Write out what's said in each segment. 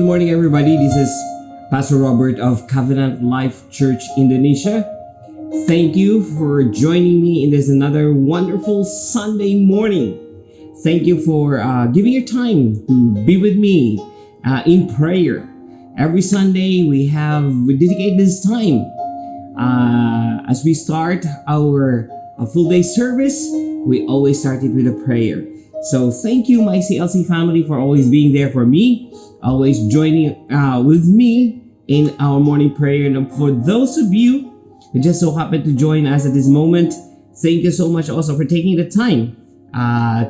morning, everybody. This is Pastor Robert of Covenant Life Church Indonesia. Thank you for joining me in this another wonderful Sunday morning. Thank you for giving your time to be with me in prayer. Every Sunday we dedicate this time as we start our full day service. We always start it with a prayer. So thank you, my CLC family, for always being there for me, always joining with me in our morning prayer. And for those of you who just so happen to join us at this moment, thank you so much also for taking the time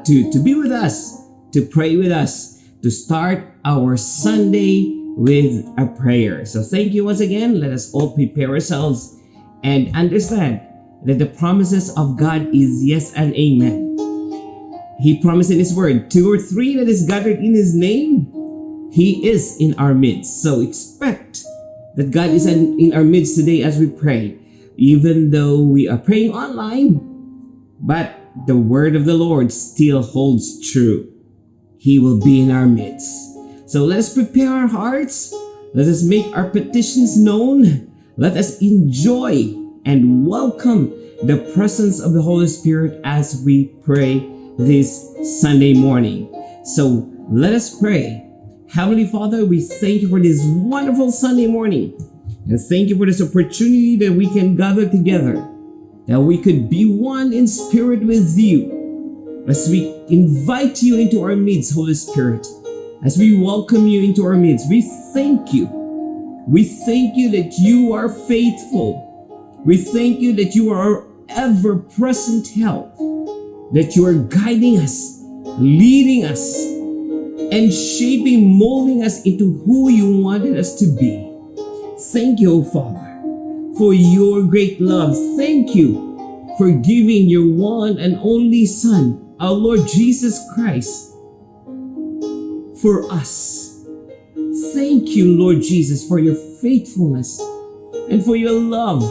to be with us, to pray with us, to start our Sunday with a prayer. So thank you once again. Let us all prepare ourselves and understand that the promises of God is yes and amen. He promised in His word, 2 or 3 that is gathered in His name, He is in our midst. So expect that God is in our midst today as we pray. Even though we are praying online, but the word of the Lord still holds true. He will be in our midst. So let us prepare our hearts. Let us make our petitions known. Let us enjoy and welcome the presence of the Holy Spirit as we pray this Sunday morning. So let us pray. Heavenly Father, we thank you for this wonderful Sunday morning. And thank you for this opportunity that we can gather together, that we could be one in spirit with you. As we invite you into our midst, Holy Spirit, as we welcome you into our midst, we thank you. We thank you that you are faithful. We thank you that you are our ever-present help, that you are guiding us, leading us, and shaping, molding us into who you wanted us to be. Thank you, O Father, for your great love. Thank you for giving your one and only Son, our Lord Jesus Christ, for us. Thank you, Lord Jesus, for your faithfulness and for your love.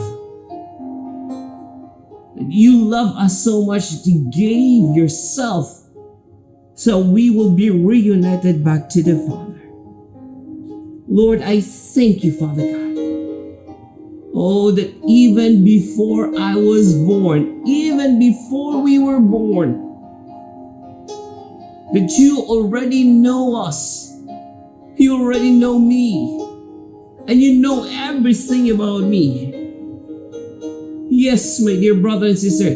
You love us so much that you gave yourself so we will be reunited back to the Father. Lord, I thank you, Father God. Oh, that even before I was born, even before we were born, that you already know us. You already know me. And you know everything about me. Yes, my dear brother and sister,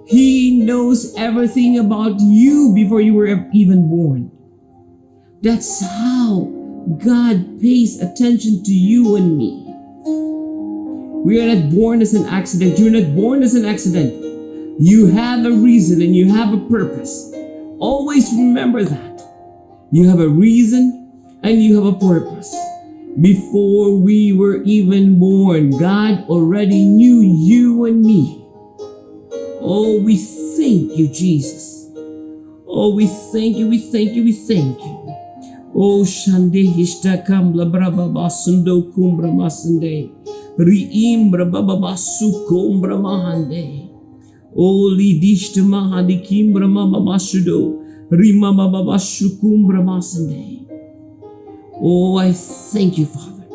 He knows everything about you before you were even born. That's how God pays attention to you and me. We are not born as an accident. You're not born as an accident. You have a reason and you have a purpose. Always remember that. You have a reason and you have a purpose. Before we were even born, God already knew you and me. Oh, we thank you, Jesus. Oh, we thank you, we thank you, we thank you. Oh, Shande Hishta Kambla Brababasundo Kumbra Masande. Riimbra Bababasu Kumbra Mahande. Oh, Lidishta Mahadi Kimbra Mama Masudo. Rimama Babashu Kumbra Masande. Oh, I thank you, Father,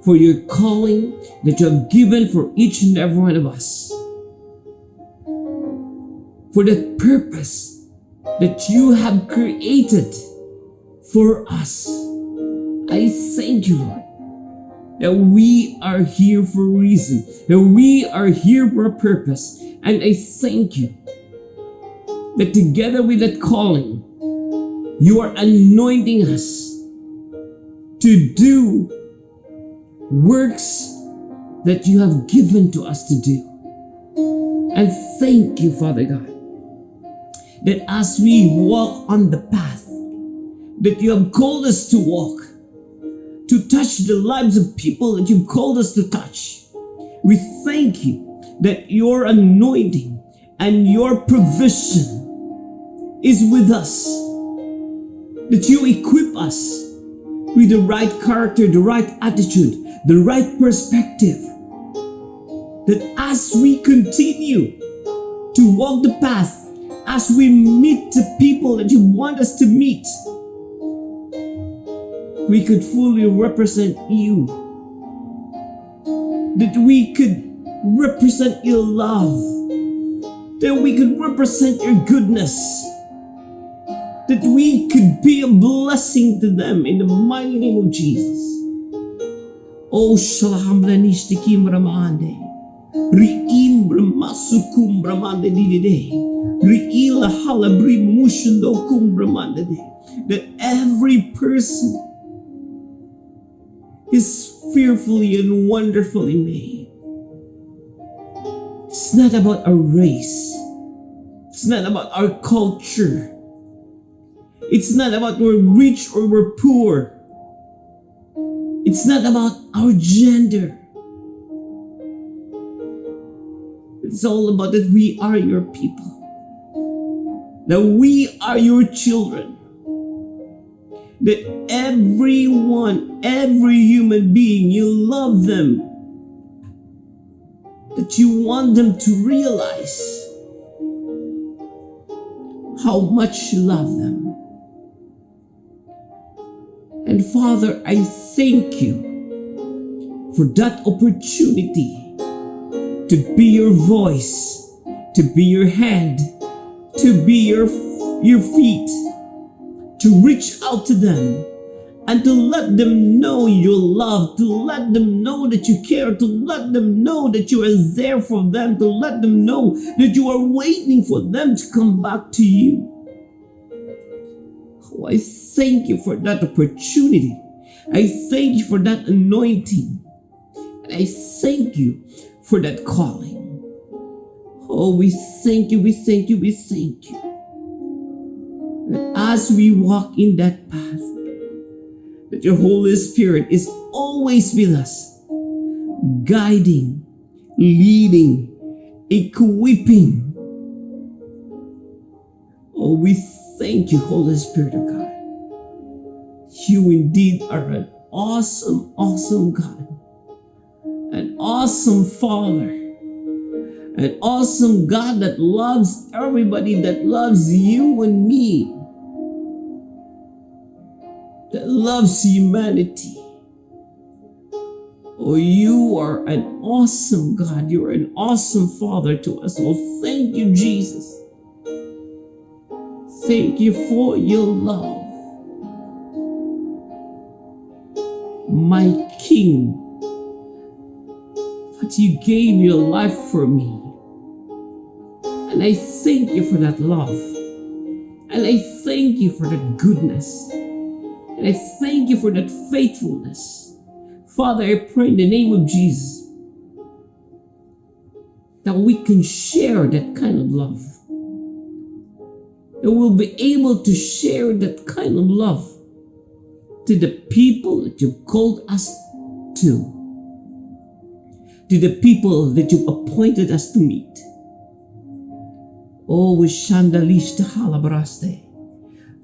for your calling that you have given for each and every one of us. For the purpose that you have created for us. I thank you, Lord, that we are here for a reason, that we are here for a purpose. And I thank you that together with that calling, you are anointing us to do works that you have given to us to do. And thank you, Father God, that as we walk on the path that you have called us to walk, to touch the lives of people that you've called us to touch, we thank you that your anointing and your provision is with us, that you equip us with the right character, the right attitude, the right perspective, that as we continue to walk the path, as we meet the people that you want us to meet, we could fully represent you, that we could represent your love, that we could represent your goodness, that we could be a blessing to them in the mighty name of Jesus. Oh, Shalhamlanishtikim Ramande, Riim Bramasukum Bramande Dide, Riila Halabri Mushundo Kum Bramande, that every person is fearfully and wonderfully made. It's not about our race. It's not about our culture. It's not about we're rich or we're poor. It's not about our gender. It's all about that we are your people. That we are your children. That everyone, every human being, you love them. That you want them to realize how much you love them. And Father, I thank you for that opportunity to be your voice, to be your hand, to be your feet, to reach out to them and to let them know your love, to let them know that you care, to let them know that you are there for them, to let them know that you are waiting for them to come back to you. Oh, I thank you for that opportunity. I thank you for that anointing. And I thank you for that calling. Oh, we thank you, we thank you, we thank you. And as we walk in that path, that your Holy Spirit is always with us, guiding, leading, equipping. Oh, we thank you, Holy Spirit of God. You indeed are an awesome, awesome God, an awesome Father, an awesome God that loves everybody, that loves you and me, that loves humanity. Oh, you are an awesome God. You are an awesome Father to us. Oh, thank you, Jesus. Thank you for your love. My King, but you gave your life for me. And I thank you for that love. And I thank you for that goodness. And I thank you for that faithfulness. Father, I pray in the name of Jesus that we can share that kind of love. That we'll be able to share that kind of love to the people that you've called us to the people that you've appointed us to meet. Oh, Shandalish Halabraste.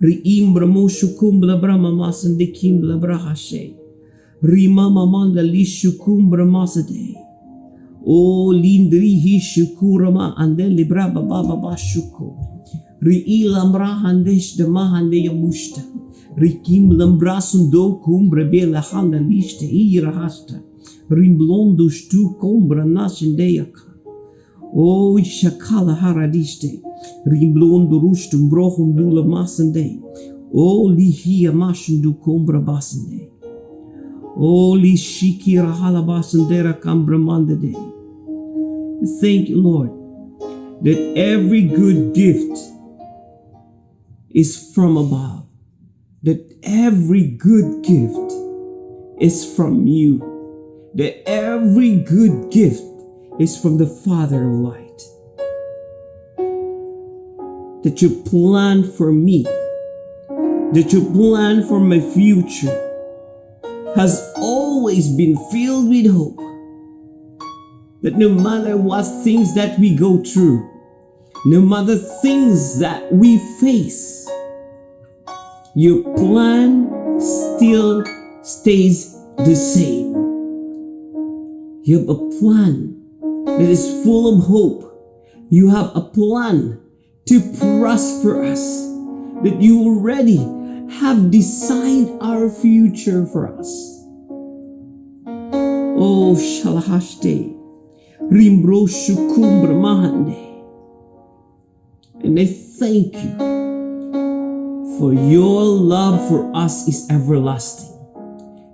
Riimbra Moshukumbla Brahma Masande Kimbla Brahashe. Rimama Manda Lishukumbra Masade. Oh, Lindri Hishukurama Andeli Braba Baba Bashuko. Riilam Brahandesh de Mahande Yamushta. Rikim Lambrasundo Cumbra Bela Handa Liste Irahasta. Rimblondus tu Combra Nasendeaka. Oh, Shakala Haradiste. Rimblondo Rustum Brohum Dula Masande. Oh, Lihia Mashindu Combra Basande. Oh, Lishiki Rahala Basandera Cambra Mandade. Thank you, Lord, that every good gift is from above. That every good gift is from you. That every good gift is from the Father of light. That you plan for me, that you plan for my future, has always been filled with hope. That no matter what things that we go through, no matter things that we face, your plan still stays the same. You have a plan that is full of hope. You have a plan to prosper us. That you already have designed our future for us. Oh, Shalahashte, Rimbro Shukumbra Mahande. And I thank you for your love for us is everlasting.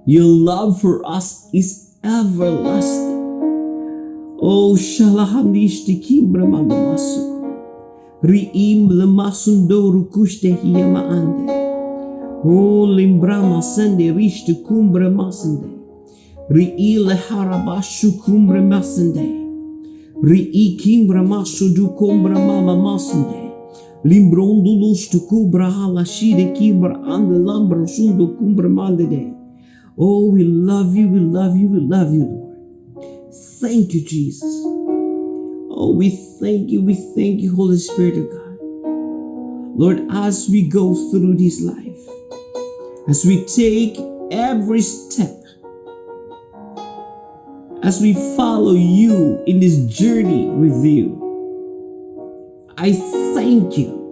Your love for us is everlasting. Oh, Shalahamdishti Kimbra Mama Masuk. Riim Lemasundo Rukushte Hiyamaande. Oh, Limbrama Sende Rishtu Kumbra Masande. Ri'i Leharabashu Kumbra Masande. Ri'i Kimbra Masudu Kumbra Mama Masande. Limbrondulos to Kubra Halashide Kibra and the Lambro Sundo Kumbra Mandade. Oh, we love you, we love you, we love you, Lord. Thank you, Jesus. Oh, we thank you, Holy Spirit of God. Lord, as we go through this life, as we take every step, as we follow you in this journey with you, I thank you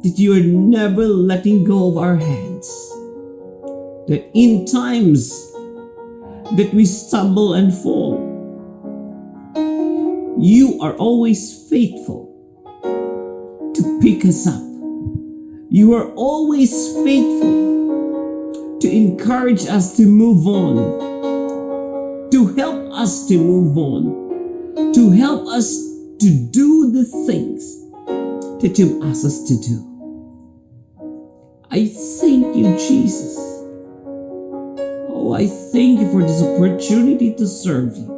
that you are never letting go of our hands. That in times that we stumble and fall, you are always faithful to pick us up. You are always faithful to encourage us to move on, to help us to move on, to help us to do the things that you've asked us to do. I thank you, Jesus. Oh, I thank you for this opportunity to serve you.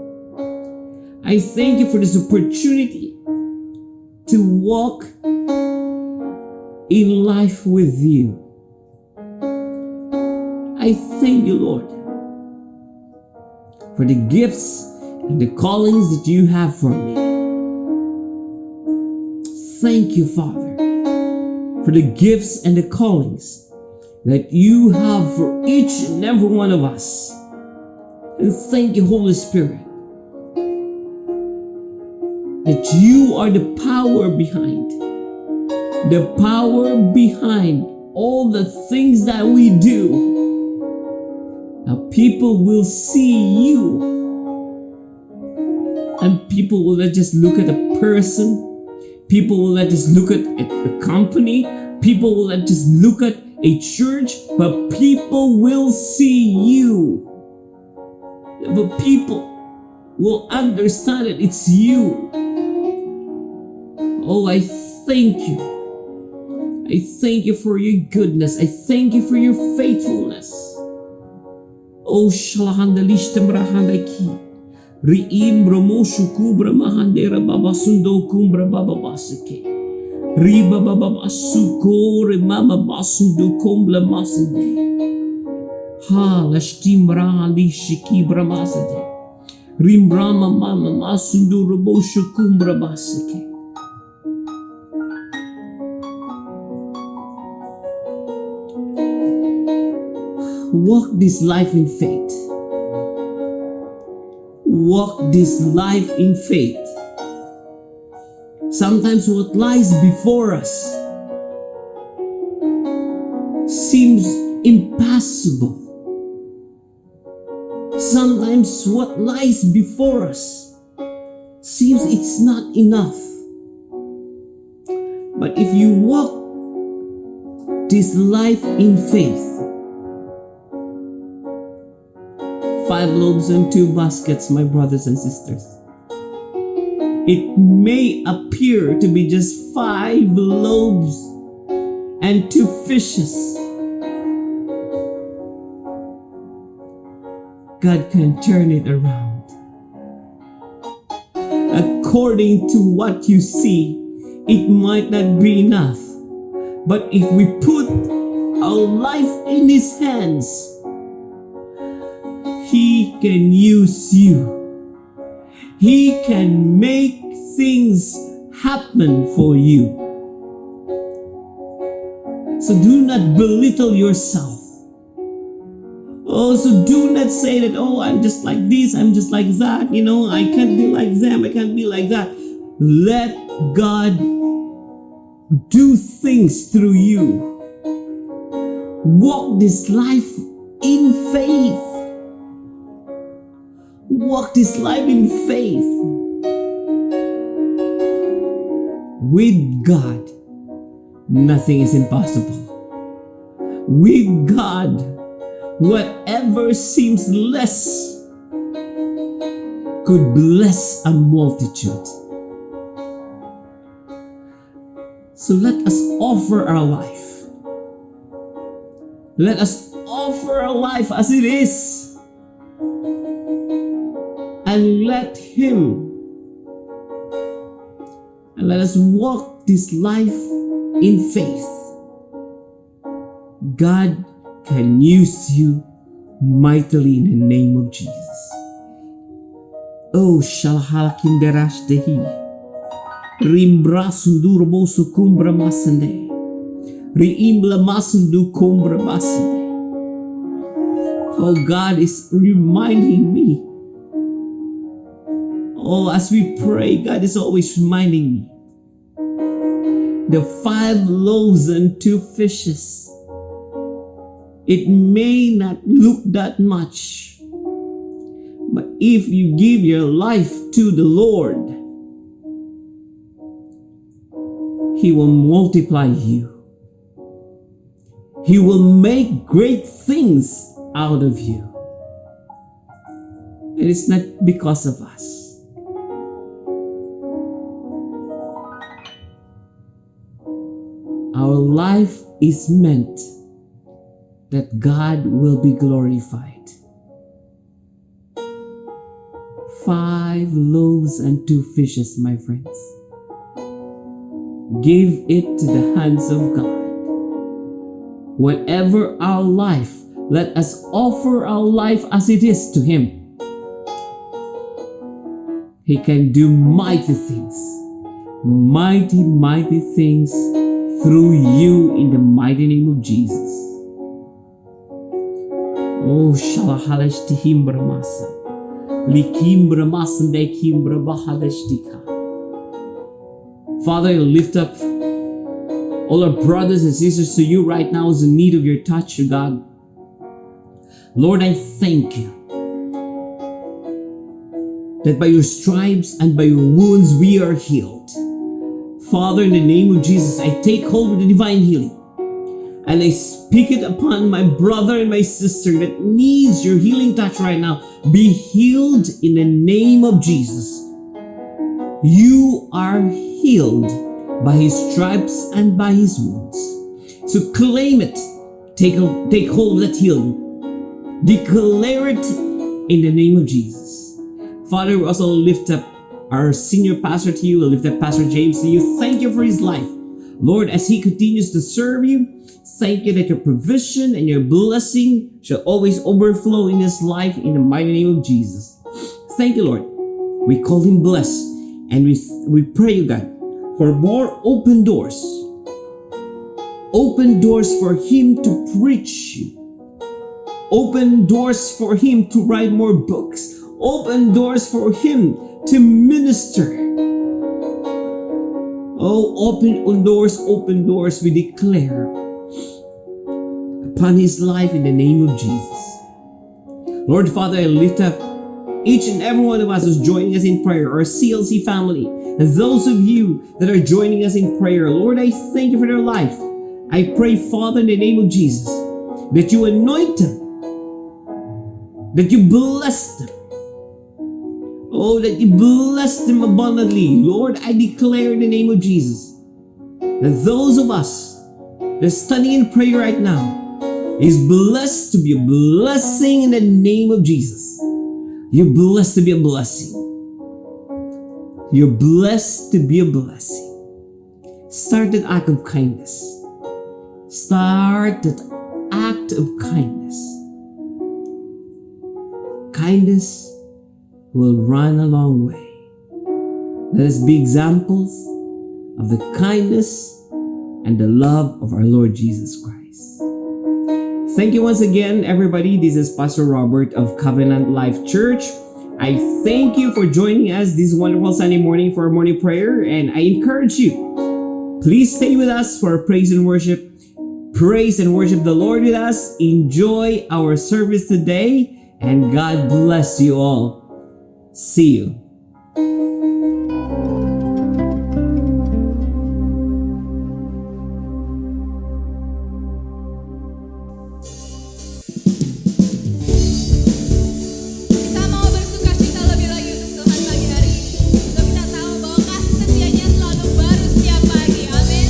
I thank you for this opportunity to walk in life with you. I thank you, Lord, for the gifts and the callings that you have for me. Thank you, Father, for the gifts and the callings that you have for each and every one of us. And thank you, Holy Spirit, that you are the power behind all the things that we do. Now people will see you, and people will not just look at a person. People will not just look at a company. People will not just look at a church, but people will see you. But people will understand that it's you. Oh, I thank you. I thank you for your goodness. I thank you for your faithfulness. Oh, Shalahandalishtamrahandaki. Riim Bromoshu Kubra Mahandera Baba Sundo Kumbra Baba Basike. Riba Baba Basuko Mama Basundo Kumbla Masande. Ha Lashtimra Lishiki Bramasade. Rimbrama Mama Masundo Roboshu Kumbra Basike. Walk this life in faith. Walk this life in faith. Sometimes what lies before us seems impossible. Sometimes what lies before us seems it's not enough. But if you walk this life in faith, 5 loaves and 2 baskets, my brothers and sisters. It may appear to be just 5 loaves and 2 fishes. God can turn it around. According to what you see, it might not be enough. But if we put our life in His hands, He can use you. He can make things happen for you. So do not belittle yourself. Oh, so do not say that, oh, I'm just like this, I'm just like that, I can't be like them, I can't be like that. Let God do things through you. walk this life in faith. Walk this life in faith. With God, nothing is impossible. With God, whatever seems less could bless a multitude. So let us offer our life. Let us offer our life as it is. And let us walk this life in faith. God can use you mightily in the name of Jesus. Oh, shalhalakin derash dehi. Rimbra sundur bosu kumbra masande. Riimbla masundu kumbra masande. Oh, God is reminding me. Oh, as we pray, God is always reminding me. The 5 loaves and 2 fishes. It may not look that much, but if you give your life to the Lord, He will multiply you. He will make great things out of you. It is not because of us. Our life is meant that God will be glorified. 5 loaves and 2 fishes, my friends. Give it to the hands of God. Whatever our life, let us offer our life as it is to Him. He can do mighty things. Mighty, mighty things through you in the mighty name of Jesus. Oh, shalahalash tihimbra masa. Likimbra masande kimbra bahalash tika. Father, I lift up all our brothers and sisters to you right now as in need of your touch, God. Lord, I thank you that by your stripes and by your wounds we are healed. Father, in the name of Jesus, I take hold of the divine healing and I speak it upon my brother and my sister that needs your healing touch right now. Be healed in the name of Jesus. You are healed by His stripes and by His wounds. So claim it. Take hold of that healing. Declare it in the name of Jesus. Father, we also lift up our senior pastor to you. We lift up Pastor James to you. Thank you for his life. Lord, as he continues to serve you, thank you that your provision and your blessing shall always overflow in his life in the mighty name of Jesus. Thank you, Lord. We call him blessed and we pray, you God, for more open doors. Open doors for him to preach you. Open doors for him to write more books. Open doors for him to minister. Oh, open doors we declare upon his life in the name of Jesus. Lord Father, I lift up each and every one of us who's joining us in prayer, our CLC family, and those of you that are joining us in prayer. Lord, I thank you for their life. I pray, Father, in the name of Jesus, that you anoint them, that you bless them. Oh, that you bless them abundantly. Lord, I declare in the name of Jesus that those of us that are studying in prayer right now is blessed to be a blessing in the name of Jesus. You're blessed to be a blessing. You're blessed to be a blessing. Start that act of kindness. Start that act of kindness. Kindness will run a long way. Let us be examples of the kindness and the love of our Lord Jesus Christ. Thank you once again, everybody. This is Pastor Robert of Covenant Life Church. I thank you for joining us this wonderful Sunday morning for our morning prayer, and I encourage you, please stay with us for our praise and worship. praise and worship the Lord with us. Enjoy our service today, and God bless you all. See you. Kita mau bersukacita lebih lagi untuk Tuhan pagi hari ini. Sebab kita tahu bahwa kasih setianya selalu baru setiap pagi. Amin.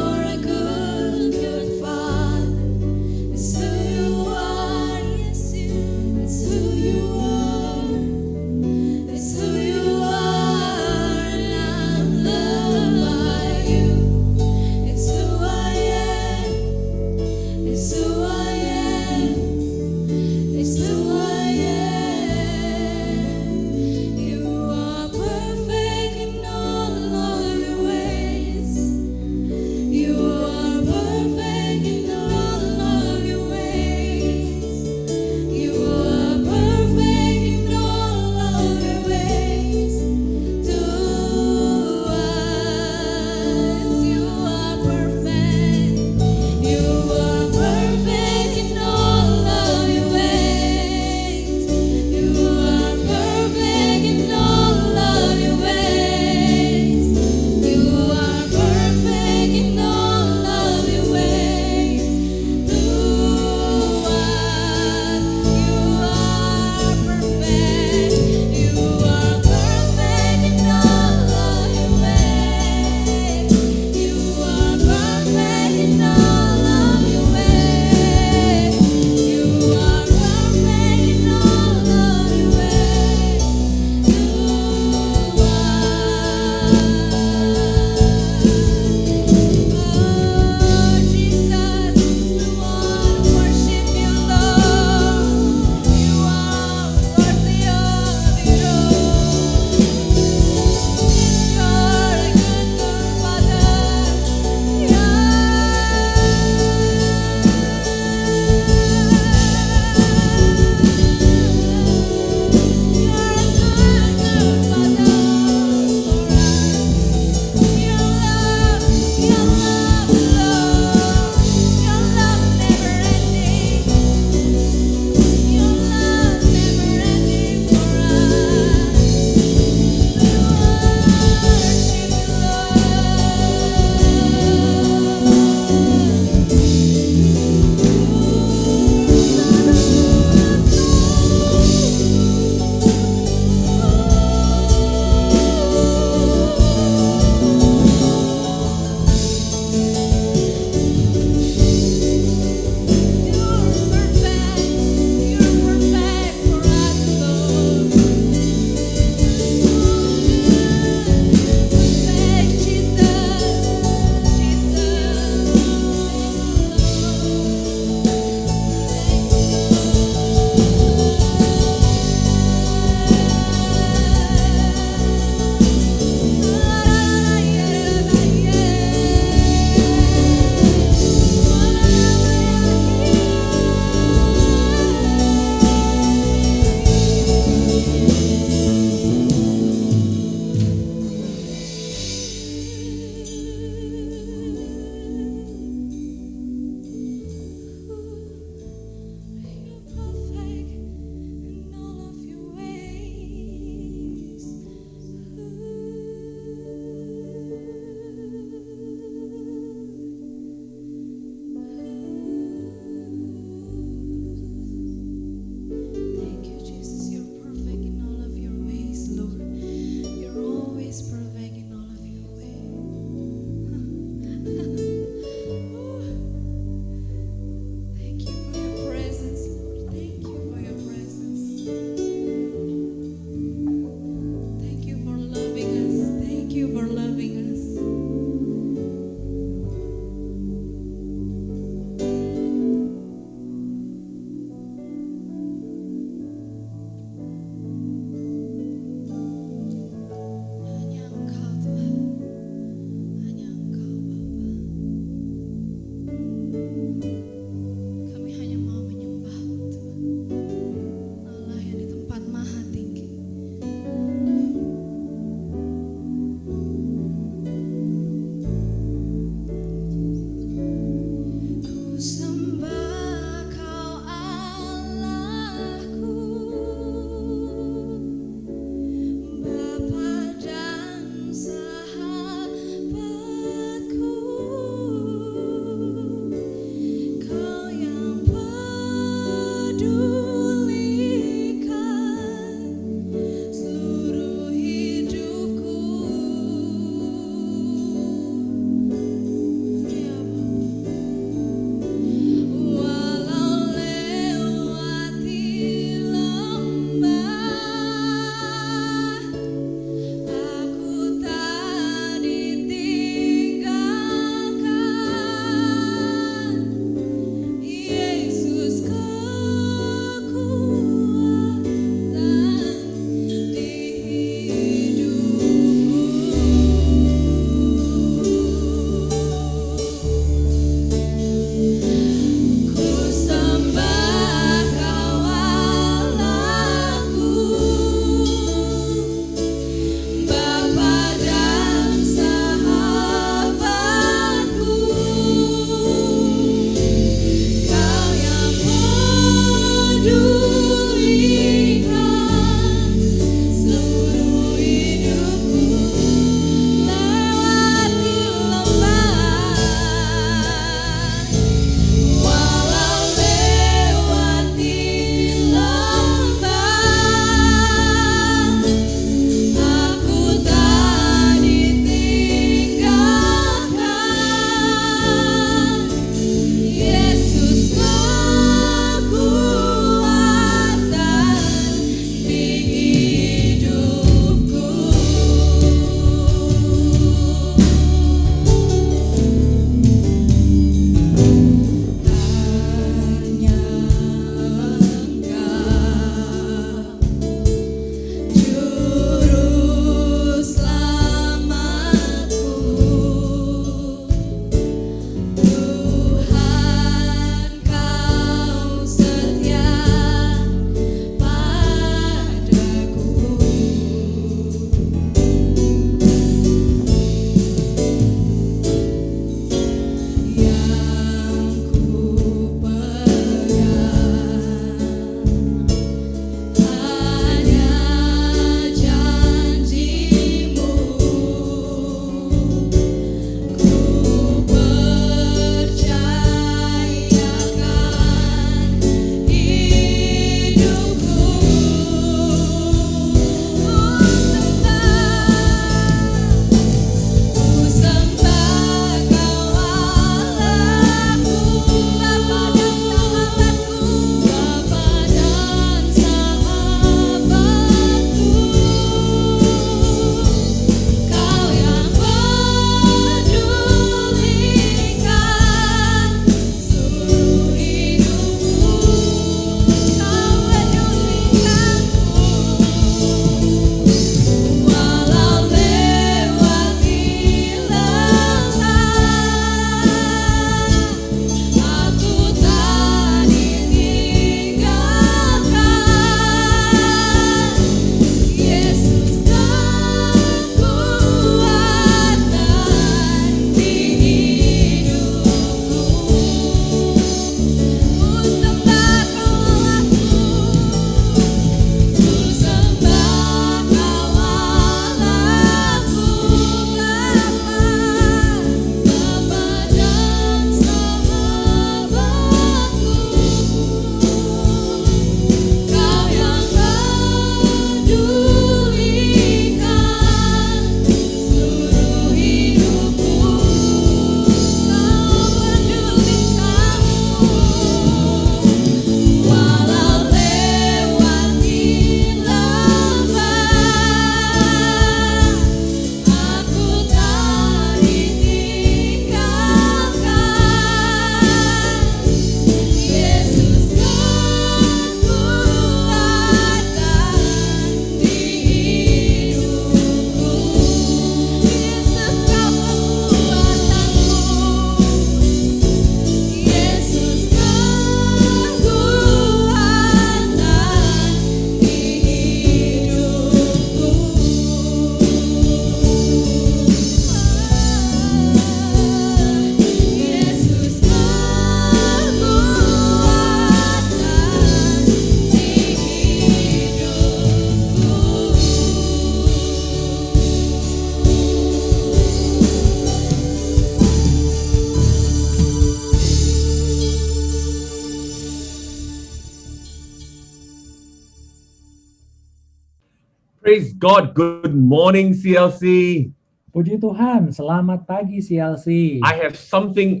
Praise God. Good morning, CLC. Puji Tuhan, selamat pagi CLC. I have something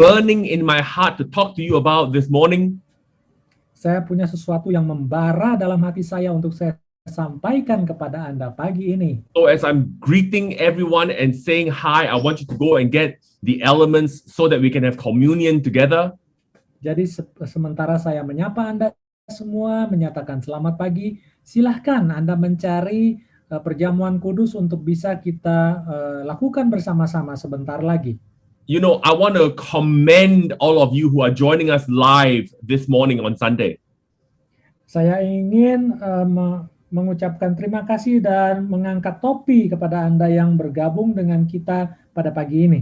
burning in my heart to talk to you about this morning. Saya punya sesuatu yang membara dalam hati saya untuk saya sampaikan kepada Anda pagi ini. So as I'm greeting everyone and saying hi, I want you to go and get the elements so that we can have communion together. Jadi sementara saya menyapa Anda semua, menyatakan selamat pagi, silahkan Anda mencari perjamuan kudus untuk bisa kita lakukan bersama-sama sebentar lagi. You know, I want to commend all of you who are joining us live this morning on Sunday. Saya ingin mengucapkan terima kasih dan mengangkat topi kepada Anda yang bergabung dengan kita pada pagi ini.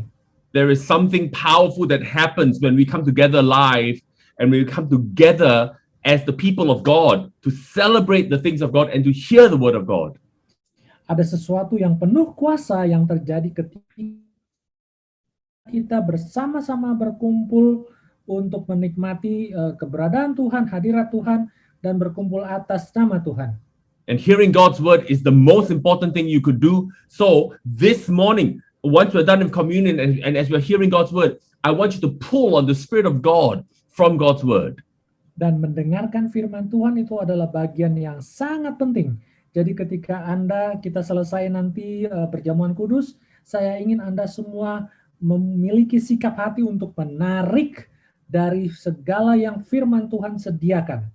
There is something powerful that happens when we come together live and we come together as the people of God to celebrate the things of God and to hear the word of God. Ada sesuatu yang penuh kuasa yang terjadi ketika kita bersama-sama berkumpul untuk menikmati keberadaan Tuhan, hadirat Tuhan, dan berkumpul atas nama Tuhan. And hearing God's word is the most important thing you could do. So this morning, once we're done in communion and as we're hearing God's word, I want you to pull on the Spirit of God from God's word. Dan mendengarkan firman Tuhan itu adalah bagian yang sangat penting. Jadi ketika kita selesai nanti perjamuan kudus, saya ingin Anda semua memiliki sikap hati untuk menarik dari segala yang firman Tuhan sediakan.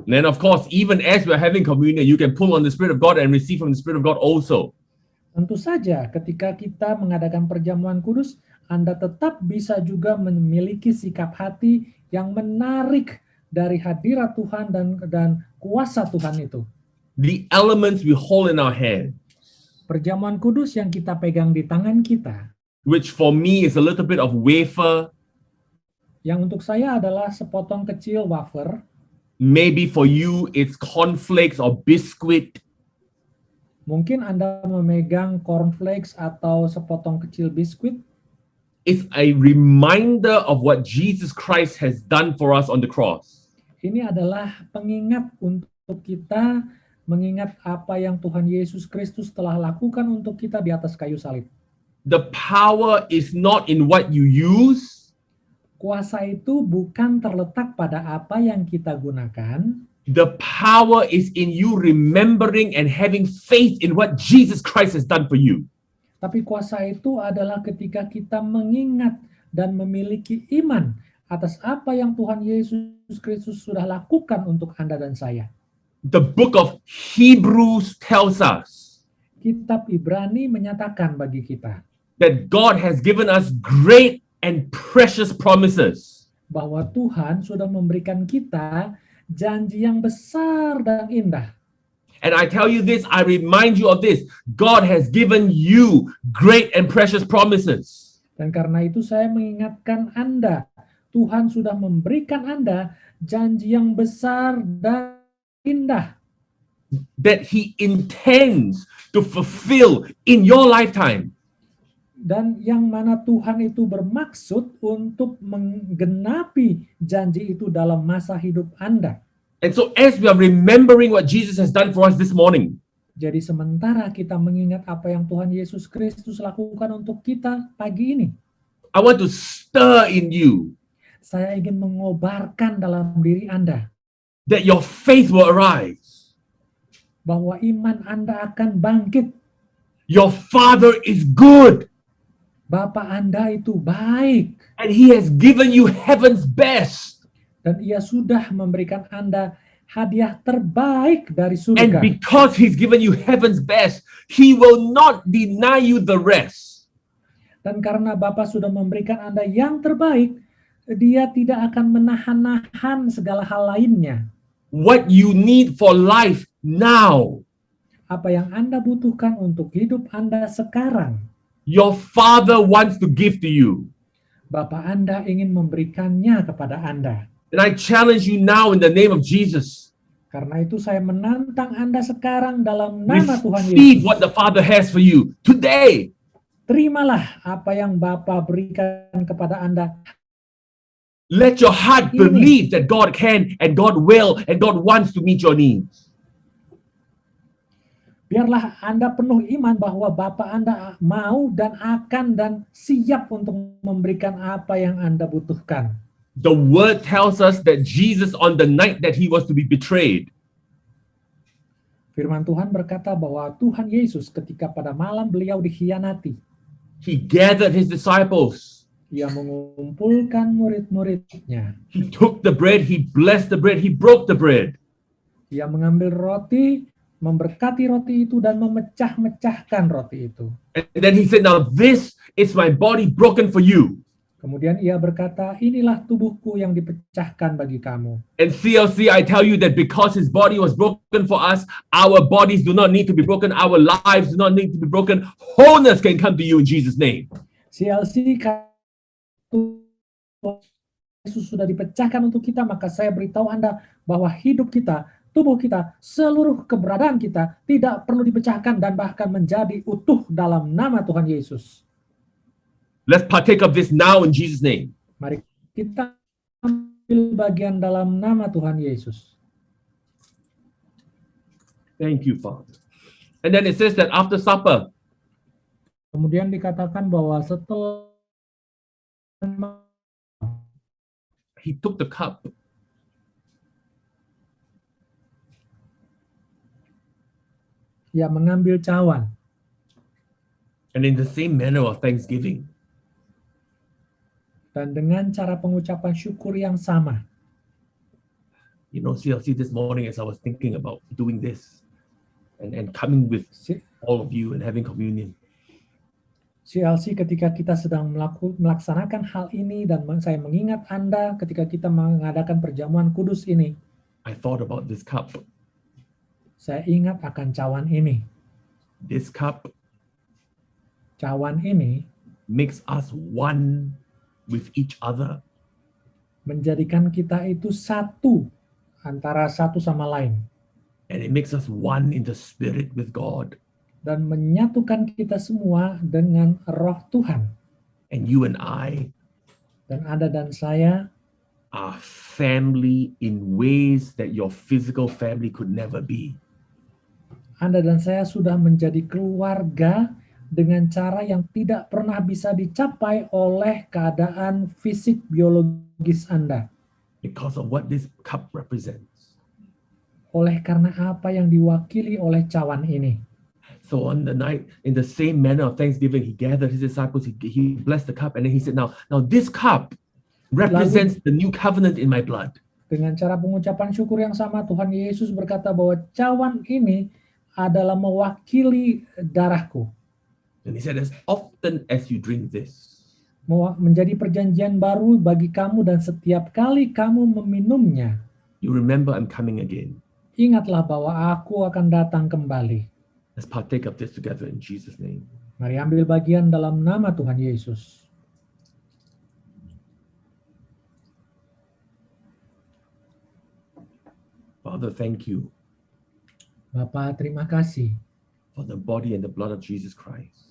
And then of course, even as we're having communion, you can pull on the Spirit of God and receive from the Spirit of God also. Tentu saja ketika kita mengadakan perjamuan kudus, Anda tetap bisa juga memiliki sikap hati yang menarik dari hadirat Tuhan dan kuasa Tuhan itu. The elements we hold in our hand, Perjamuan kudus yang kita pegang di tangan kita, which for me is a little bit of wafer, yang untuk saya adalah sepotong kecil wafer, maybe for you it's cornflakes or biscuit. mungkin Anda memegang cornflakes atau sepotong kecil biskuit. It's a reminder of what Jesus Christ has done for us on the cross. Ini adalah pengingat untuk kita mengingat apa yang Tuhan Yesus Kristus telah lakukan untuk kita di atas kayu salib. The power is not in what you use, Kuasa itu bukan terletak pada apa yang kita gunakan, the power is in you remembering and having faith in what Jesus Christ has done for you. tapi kuasa itu adalah ketika kita mengingat dan memiliki iman atas apa yang Tuhan Yesus Kristus sudah lakukan untuk Anda dan saya. The book of Hebrews tells us Kitab Ibrani menyatakan bagi kita that God has given us great and precious promises. bahwa Tuhan sudah memberikan kita janji yang besar dan indah. And I tell you this, I remind you of this. God has given you great and precious promises. Dan karena itu saya mengingatkan Anda, Tuhan sudah memberikan Anda janji yang besar dan indah That He intends to fulfill in your lifetime. dan yang mana Tuhan itu bermaksud untuk menggenapi janji itu dalam masa hidup Anda. And so as we are remembering what Jesus has done for us this morning, Jadi sementara kita mengingat apa yang Tuhan Yesus Kristus lakukan untuk kita pagi ini, I want to stir in you saya ingin mengobarkan dalam diri Anda that your faith will arise. bahwa iman Anda akan bangkit. Your Father is good Bapa Anda itu baik and He has given you heaven's best. dan Ia sudah memberikan Anda hadiah terbaik dari And surga. because He's given you heaven's best, He will not deny you the rest. Dan karena Bapa sudah memberikan Anda yang terbaik, Dia tidak akan menahan-nahan segala hal lainnya. What you need for life now, Apa yang Anda butuhkan untuk hidup Anda sekarang, your Father wants to give to you. Bapa Anda ingin memberikannya kepada Anda. And I challenge you now in the name of Jesus. Karena itu saya menantang Anda sekarang dalam nama Tuhan Receive Yesus. what the Father has for you today. Terimalah apa yang Bapa berikan kepada Anda. Let your heart Ini. believe that God can and God will and God wants to meet your needs. Biarlah Anda penuh iman bahwa Bapa Anda mau dan akan dan siap untuk memberikan apa yang Anda butuhkan. The word tells us that Jesus, on the night that he was to be betrayed, Firman Tuhan berkata bahwa Tuhan Yesus ketika pada malam beliau dikhianati, he gathered his disciples. ia mengumpulkan murid-muridnya. He took the bread, he blessed the bread, he broke the bread. Ia mengambil roti, memberkati roti itu dan memecah-mecahkan roti itu. And then he said, now this is my body broken for you. Kemudian ia berkata, inilah tubuhku yang dipecahkan bagi kamu. And CLC, I tell you that because his body was broken for us, our bodies do not need to be broken. Our lives do not need to be broken. Wholeness can come to you in Jesus' name. CLC, Yesus sudah dipecahkan untuk kita, maka saya beritahu Anda bahwa hidup kita, tubuh kita, seluruh keberadaan kita tidak perlu dipecahkan dan bahkan menjadi utuh dalam nama Tuhan Yesus. Let's partake of this now in Jesus' name. Mari kita ambil bagian dalam nama Tuhan Yesus. Thank you, Father. And then it says that after supper, Kemudian dikatakan bahwa setelah he took the cup. ia mengambil cawan. And in the same manner of thanksgiving, Dan dengan cara pengucapan syukur yang sama. you know, CLC, this morning as I was thinking about doing this and coming with all of you and having communion, CLC ketika kita sedang melaksanakan hal ini dan saya mengingat Anda ketika kita mengadakan perjamuan kudus ini, I thought about this cup. saya ingat akan cawan ini. This cup Cawan ini makes us one with each other. menjadikan kita itu satu antara satu sama lain. And it makes us one in the spirit with God. Dan menyatukan kita semua dengan roh Tuhan. And you and I Dan Anda dan saya are family in ways that your physical family could never be. Anda dan saya sudah menjadi keluarga dengan cara yang tidak pernah bisa dicapai oleh keadaan fisik biologis Anda. Because of what this cup represents. Oleh karena apa yang diwakili oleh cawan ini. So on the night, in the same manner of thanksgiving, he gathered his disciples, he blessed the cup, and then he said, now this cup represents the new covenant in my blood. Dengan cara pengucapan syukur yang sama, Tuhan Yesus berkata bahwa cawan ini adalah mewakili darahku. And he said, as often as you drink this, Menjadi perjanjian baru bagi kamu dan setiap kali kamu meminumnya, you remember I'm coming again. ingatlah bahwa aku akan datang kembali. Let's partake of this together in Jesus' name. Mari ambil bagian dalam nama Tuhan Yesus. Father, thank you Bapa, terima kasih for the body and the blood of Jesus Christ.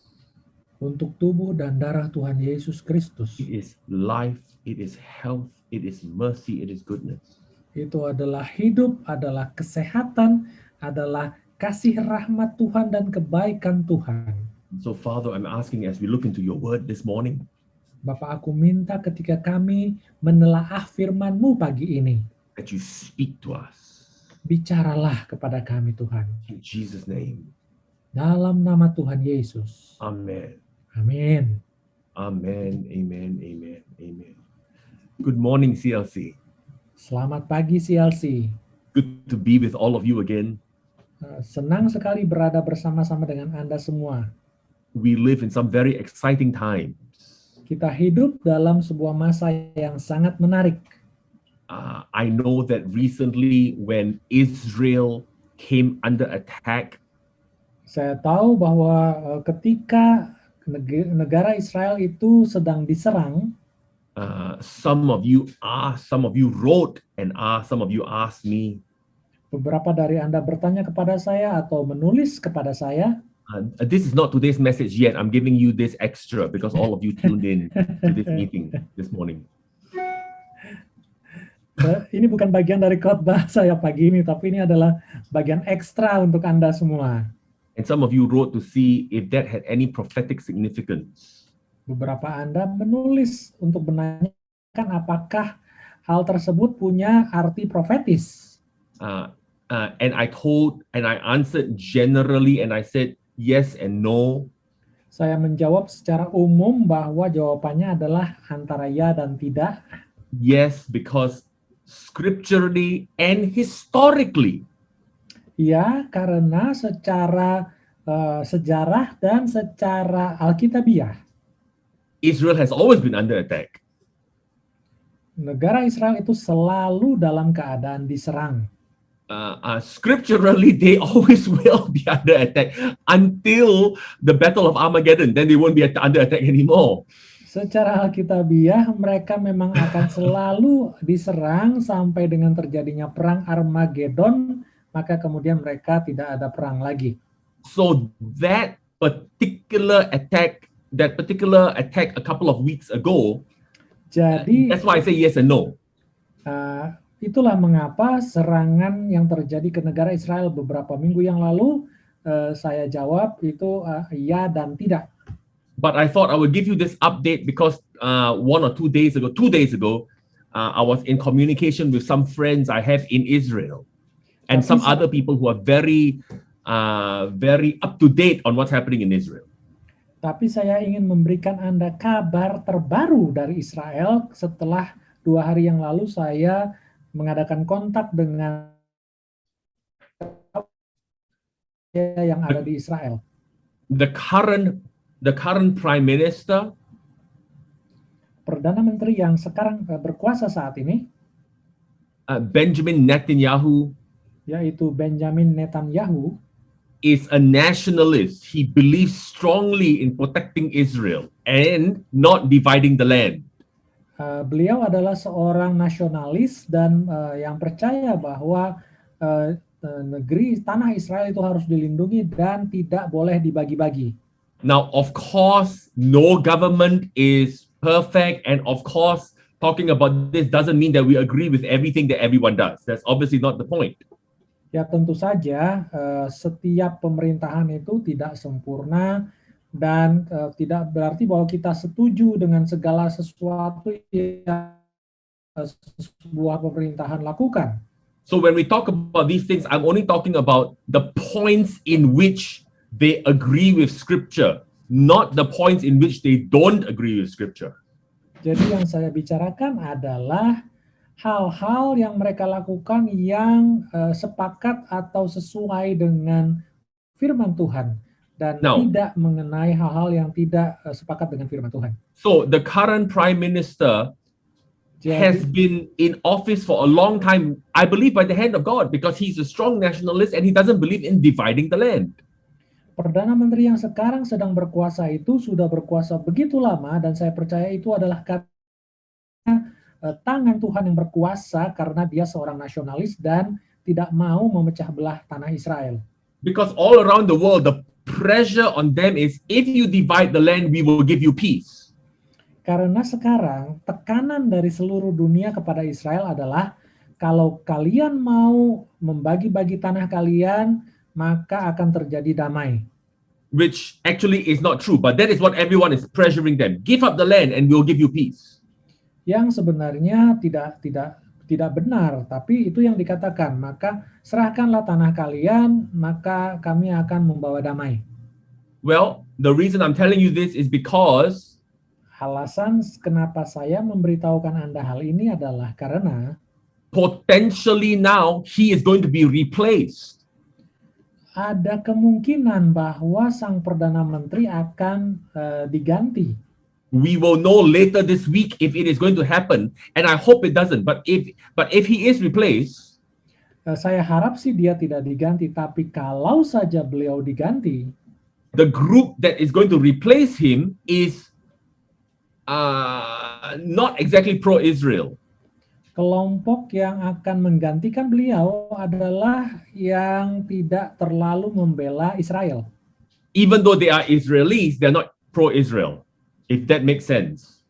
untuk tubuh dan darah Tuhan Yesus Kristus. It is life, it is health, it is mercy, it is goodness. Itu adalah hidup, adalah kesehatan, adalah kasih rahmat Tuhan dan kebaikan Tuhan. So Father, I'm asking as we look into your word this morning, Bapak, aku minta ketika kami menelaah firman-Mu pagi ini, that you speak to us. bicaralah kepada kami Tuhan. In Jesus' name, Dalam nama Tuhan Yesus. amen. Amin. Amen, amen, amen, amen. Good morning, CLC. Selamat pagi CLC. Good to be with all of you again. Senang sekali berada bersama-sama dengan Anda semua. We live in some very exciting times. Kita hidup dalam sebuah masa yang sangat menarik. I know that recently when Israel came under attack, Saya tahu bahwa ketika negara Israel itu sedang diserang, some of you wrote and some of you asked me, beberapa dari Anda bertanya kepada saya atau menulis kepada saya. this is not today's message yet. I'm giving you this extra because all of you tuned in to this meeting this morning. Ini bukan bagian dari khotbah saya pagi ini, tapi ini adalah bagian ekstra untuk Anda semua. And some of you wrote to see if that had any prophetic significance. Beberapa Anda menulis untuk menanyakan apakah hal tersebut punya arti profetis. And I answered generally, and I said yes and no. Saya menjawab secara umum bahwa jawabannya adalah antara ya dan tidak. Yes, because scripturally and historically, Ya, karena secara sejarah dan secara alkitabiah, Israel has always been under attack. negara Israel itu selalu dalam keadaan diserang. Scripturally, they always will be under attack until the Battle of Armageddon. Then they won't be under attack anymore. Secara alkitabiah, mereka memang akan selalu diserang sampai dengan terjadinya perang Armageddon, maka kemudian mereka tidak ada perang lagi. So that particular attack a couple of weeks ago, Jadi that's why I say yes and no. itulah mengapa serangan yang terjadi ke negara Israel beberapa minggu yang lalu, saya jawab itu ya dan tidak. But I thought I would give you this update because 2 days ago, I was in communication with some friends I have in Israel and some other people who are very up to date on what's happening in Israel. Tapi saya ingin memberikan Anda kabar terbaru dari Israel setelah 2 hari yang lalu saya mengadakan kontak dengan yang ada di Israel. The current prime minister, Perdana Menteri yang sekarang berkuasa saat ini, Benjamin Netanyahu, yaitu Benjamin Netanyahu, is a nationalist. He believes strongly in protecting Israel and not dividing the land. Beliau adalah seorang nasionalis dan yang percaya bahwa negeri tanah Israel itu harus dilindungi dan tidak boleh dibagi-bagi. Now, of course, no government is perfect, and of course, talking about this doesn't mean that we agree with everything that everyone does. That's obviously not the point. Ya tentu saja setiap pemerintahan itu tidak sempurna dan tidak berarti bahwa kita setuju dengan segala sesuatu yang sebuah pemerintahan lakukan. So when we talk about these things, I'm only talking about the points in which they agree with Scripture, not the points in which they don't agree with Scripture. Jadi yang saya bicarakan adalah hal-hal yang mereka lakukan yang sepakat atau sesuai dengan firman Tuhan dan tidak mengenai hal-hal yang tidak sepakat dengan firman Tuhan. So the current prime minister has been in office for a long time, I believe by the hand of God, because he's a strong nationalist and he doesn't believe in dividing the land. Perdana Menteri yang sekarang sedang berkuasa itu sudah berkuasa begitu lama dan saya percaya itu adalah karena tangan Tuhan yang berkuasa karena dia seorang nasionalis dan tidak mau memecah belah tanah Israel. Because all around the world, the pressure on them is, if you divide the land, we will give you peace. Karena sekarang tekanan dari seluruh dunia kepada Israel adalah kalau kalian mau membagi-bagi tanah kalian, maka akan terjadi damai. Which actually is not true, but that is what everyone is pressuring them. Give up the land and we'll give you peace. Yang sebenarnya tidak benar, tapi itu yang dikatakan, maka serahkanlah tanah kalian, maka kami akan membawa damai. Well, the reason I'm telling you this is because alasan kenapa saya memberitahukan Anda hal ini adalah karena potentially now he is going to be replaced. Ada kemungkinan bahwa sang Perdana Menteri akan diganti. We will know later this week if it is going to happen, and I hope it doesn't. But if he is replaced, saya harap sih dia tidak diganti. Tapi kalau saja beliau diganti, the group that is going to replace him is not exactly pro-Israel. Kelompok yang akan menggantikan beliau adalah yang tidak terlalu membela Israel. Even though they are Israelis, they're not pro-Israel. If that makes sense.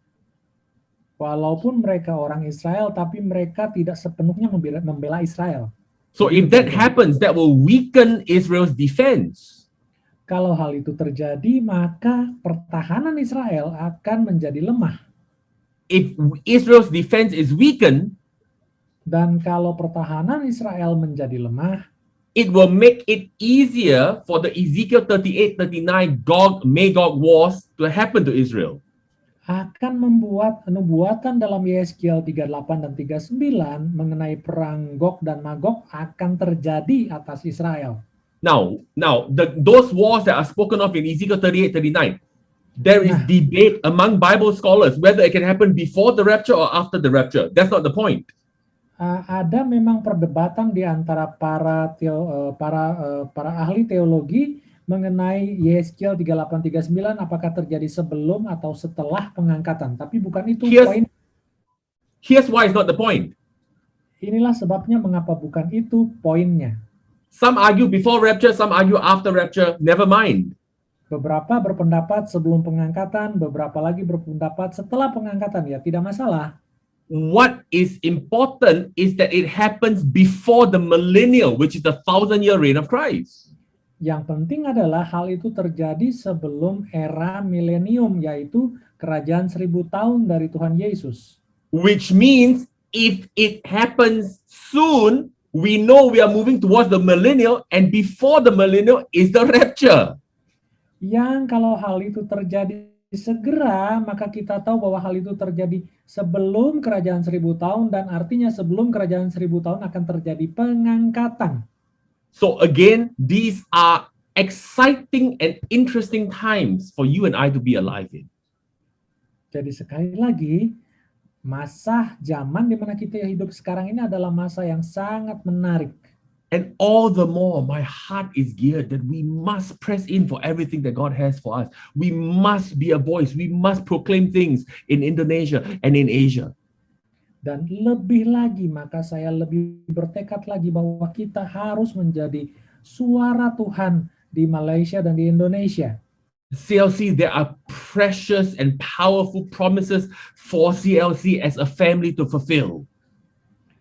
Walaupun mereka orang Israel, tapi mereka tidak sepenuhnya membela Israel. So if that happens, that will weaken Israel's defense. Kalau hal itu terjadi, maka pertahanan Israel akan menjadi lemah. If Israel's defense is weakened, Dan kalau pertahanan Israel menjadi lemah, it will make it easier for the Ezekiel 38-39 Gog-Magog wars to happen to Israel. akan membuat nubuatan dalam Yeskiel 38 dan 39 mengenai perang Gog dan Magog akan terjadi atas Israel. Now, those wars that are spoken of in Ezekiel 38-39, there is Nah. debate among Bible scholars whether it can happen before the rapture or after the rapture. That's not the point. Ada memang perdebatan di antara para ahli teologi mengenai Yeskiel 38-39 apakah terjadi sebelum atau setelah pengangkatan. Tapi bukan itu poin. Here's why it's not the point. Inilah sebabnya mengapa bukan itu poinnya. Some argue before rapture, some argue after rapture. Never mind. Beberapa berpendapat sebelum pengangkatan, beberapa lagi berpendapat setelah pengangkatan. Ya, tidak masalah. What is important is that it happens before the millennial, which is the 1,000-year reign of Christ. Yang penting adalah hal itu terjadi sebelum era milenium, yaitu kerajaan 1000 tahun dari Tuhan Yesus. Which means if it happens soon, we know we are moving towards the millennial, and before the millennial is the rapture. Yang kalau hal itu terjadi segera, maka kita tahu bahwa hal itu terjadi sebelum kerajaan 1000 tahun, dan artinya sebelum kerajaan 1000 tahun akan terjadi pengangkatan. So again, these are exciting and interesting times for you and I to be alive in. Jadi sekali lagi, masa zaman di mana kita hidup sekarang ini adalah masa yang sangat menarik. And all the more, my heart is geared that we must press in for everything that God has for us. We must be a voice. We must proclaim things in Indonesia and in Asia. Dan lebih lagi, maka saya lebih bertekad lagi bahwa kita harus menjadi suara Tuhan di Malaysia dan di Indonesia. CLC, there are precious and powerful promises for CLC as a family to fulfill.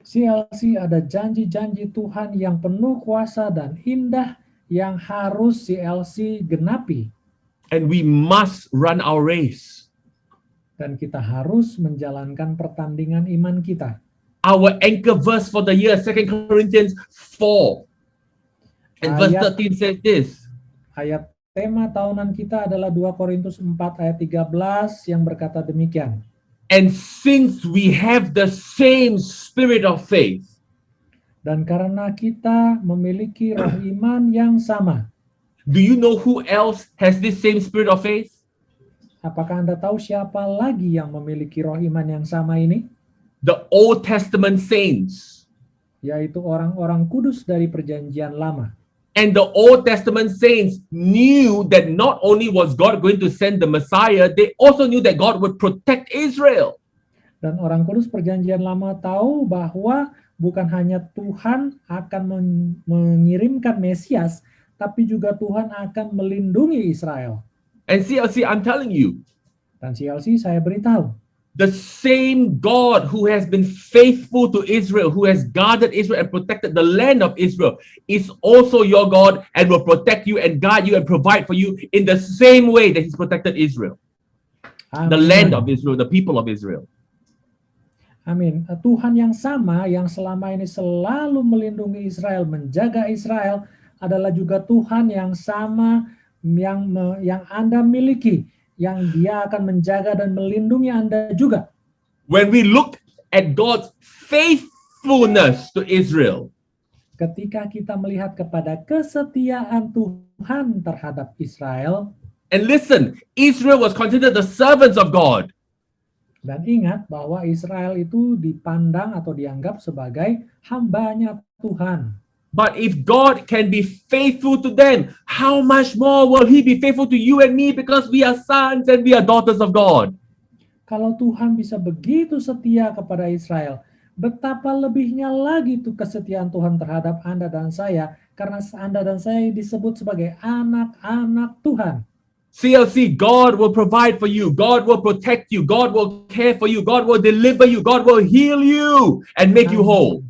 CLC ada janji-janji Tuhan yang penuh kuasa dan indah yang harus CLC genapi. And we must run our race. Dan kita harus menjalankan pertandingan iman kita. Our anchor verse for the year, 2 Corinthians 4. And verse 13 says this. Ayat tema tahunan kita adalah 2 Korintus 4 ayat 13 yang berkata demikian. And since we have the same spirit of faith, dan karena kita memiliki roh iman yang sama. Do you know who else has this same spirit of faith? Apakah Anda tahu siapa lagi yang memiliki roh iman yang sama ini? The Old Testament saints. Yaitu orang-orang kudus dari perjanjian lama. And the Old Testament saints knew that not only was God going to send the Messiah, they also knew that God would protect Israel. Dan orang kudus perjanjian lama tahu bahwa bukan hanya Tuhan akan mengirimkan Mesias, tapi juga Tuhan akan melindungi Israel. And CLC, I'm telling you, dan CLC saya beritahu, the same God who has been faithful to Israel, who has guarded Israel and protected the land of Israel, is also your God and will protect you and guard you and provide for you in the same way that He's protected Israel. Amin. The land of Israel, the people of Israel. Amin. Tuhan yang sama yang selama ini selalu melindungi Israel, menjaga Israel, adalah juga Tuhan yang sama yang Anda miliki, yang Dia akan menjaga dan melindungi Anda juga. When we look at God's faithfulness to Israel, ketika kita melihat kepada kesetiaan Tuhan terhadap Israel, and listen, Israel was considered the servants of God. Dan ingat bahwa Israel itu dipandang atau dianggap sebagai hambanya Tuhan. But if God can be faithful to them, how much more will He be faithful to you and me, because we are sons and we are daughters of God. Kalau Tuhan bisa begitu setia kepada Israel, betapa lebihnya lagi tuh kesetiaan Tuhan terhadap Anda dan saya, karena Anda dan saya disebut sebagai anak-anak Tuhan. CLC, God will provide for you. God will protect you. God will care for you. God will deliver you. God will heal you and make you whole.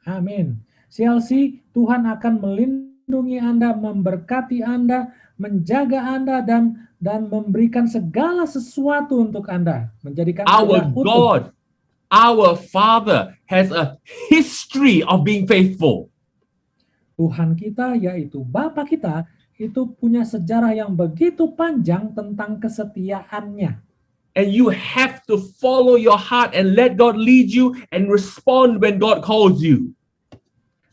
Amin. CLC, Tuhan akan melindungi Anda, memberkati Anda, menjaga Anda dan memberikan segala sesuatu untuk Anda, menjadikan Our Anda utuh. God, our Father has a history of being faithful. Tuhan kita, yaitu Bapa kita, itu punya sejarah yang begitu panjang tentang kesetiaannya. And you have to follow your heart and let God lead you and respond when God calls you.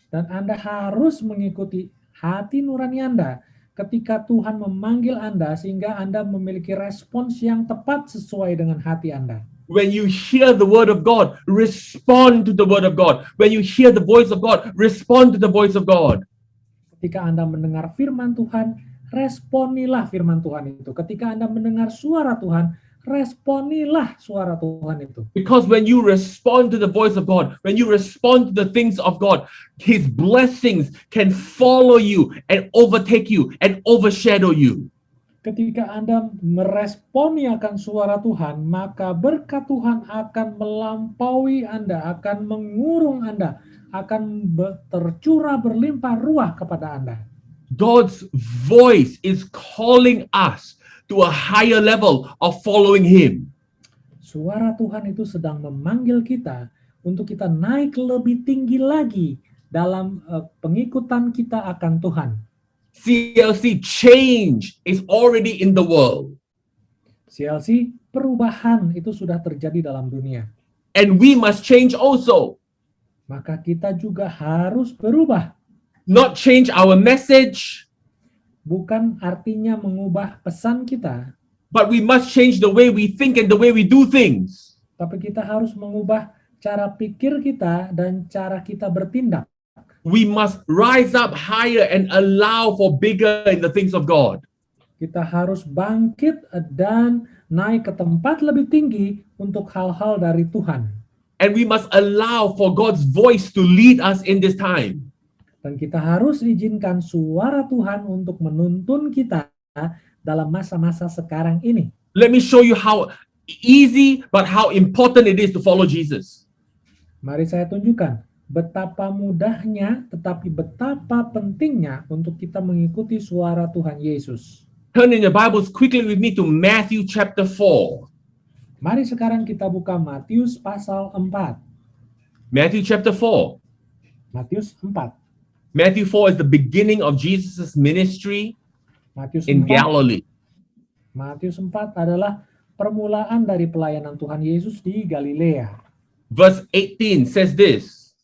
Dan Anda harus mengikuti hati nurani Anda ketika Tuhan memanggil Anda, sehingga Anda memiliki respons yang tepat sesuai dengan hati Anda. When you hear the word of God, respond to the word of God. When you hear the voice of God, respond to the voice of God. Ketika Anda mendengar firman Tuhan, responilah firman Tuhan itu. Ketika Anda mendengar suara Tuhan, responilah suara Tuhan itu. Because when you respond to the voice of God, when you respond to the things of God, His blessings can follow you and overtake you and overshadow you. Ketika Anda meresponi akan suara Tuhan, maka berkat Tuhan akan melampaui Anda, akan mengurung Anda, akan tercurah berlimpah ruah kepada Anda. God's voice is calling us to a higher level of following Him. Suara Tuhan itu sedang memanggil kita untuk kita naik lebih tinggi lagi dalam pengikutan kita akan Tuhan. CLC, change is already in the world. CLC, perubahan itu sudah terjadi dalam dunia. And we must change also. Maka kita juga harus berubah. Not change our message, Bukan artinya mengubah pesan kita, but we must change the way we think and the way we do things. tapi kita harus mengubah cara pikir kita dan cara kita bertindak. We must rise up higher and allow for bigger in the things of God. Kita harus bangkit dan naik ke tempat lebih tinggi untuk hal-hal dari Tuhan. And we must allow for God's voice to lead us in this time. Dan kita harus izinkan suara Tuhan untuk menuntun kita dalam masa-masa sekarang ini. Let me show you how easy but how important it is to follow Jesus. Mari saya tunjukkan betapa mudahnya tetapi betapa pentingnya untuk kita mengikuti suara Tuhan Yesus. Turn in your Bibles quickly with me to Matthew chapter 4. Mari sekarang kita buka Matius pasal 4. Matthew chapter 4. Matius 4. Matthew 4 is the beginning of Jesus' ministry Matius in 4. Galilee. Matius 4 adalah permulaan dari pelayanan Tuhan Yesus di Galilea. Verse 18 says this.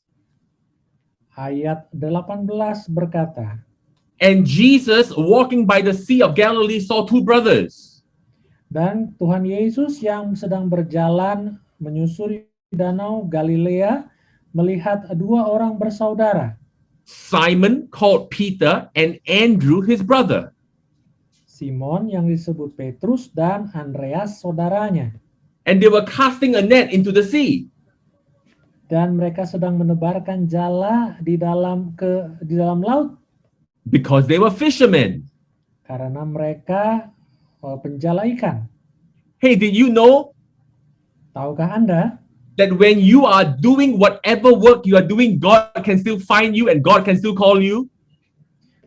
Ayat 18 berkata, And Jesus, walking by the Sea of Galilee, saw two brothers, dan Tuhan Yesus yang sedang berjalan menyusuri danau Galilea melihat dua orang bersaudara, Simon, called Peter, and Andrew, his brother. Simon yang disebut Petrus dan Andreas saudaranya. And they were casting a net into the sea, Dan mereka sedang menebarkan jala di dalam laut because they were fishermen. karena mereka penjala ikan. Hey, did you know Tahukah Anda that when you are doing whatever work you are doing, God can still find you and God can still call you?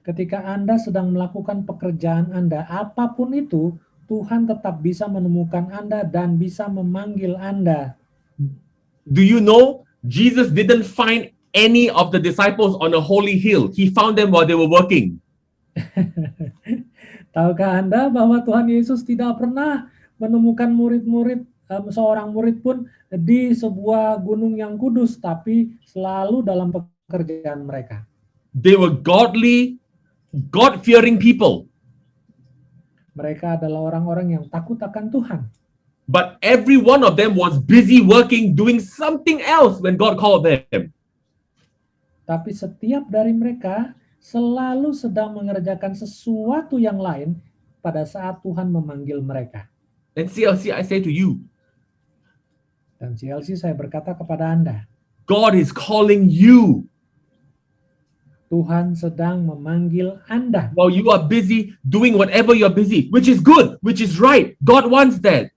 ketika Anda sedang melakukan pekerjaan Anda, apapun itu, Tuhan tetap bisa menemukan Anda dan bisa memanggil Anda. Do you know Jesus didn't find any of the disciples on a holy hill. He found them while they were working. Tahukah Anda bahwa Tuhan Yesus tidak pernah menemukan murid-murid, seorang murid pun di sebuah gunung yang kudus, tapi selalu dalam pekerjaan mereka. They were godly, God-fearing people. Mereka adalah orang-orang yang takut akan Tuhan. But every one of them was busy working, doing something else when God called them. Tapi setiap dari mereka selalu sedang mengerjakan sesuatu yang lain pada saat Tuhan memanggil mereka. And CLC, I say to you, Dan CLC, saya berkata kepada Anda, God is calling you Tuhan sedang memanggil Anda. while you are busy doing whatever you are busy, which is good, which is right. God wants that.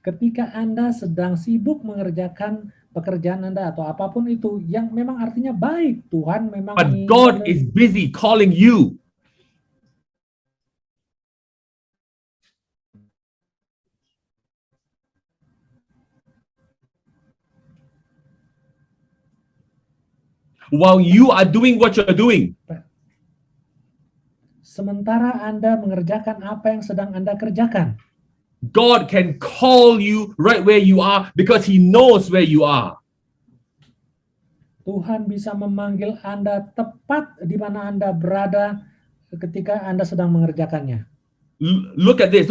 Ketika Anda sedang sibuk mengerjakan pekerjaan Anda atau apapun itu yang memang artinya baik, Tuhan memang But God is busy calling you. while you are doing what you're doing. Sementara Anda mengerjakan apa yang sedang Anda kerjakan, God can call you right where you are because He knows where you are. Tuhan bisa memanggil Anda tepat di mana Anda berada ketika Anda sedang mengerjakannya. Look at this.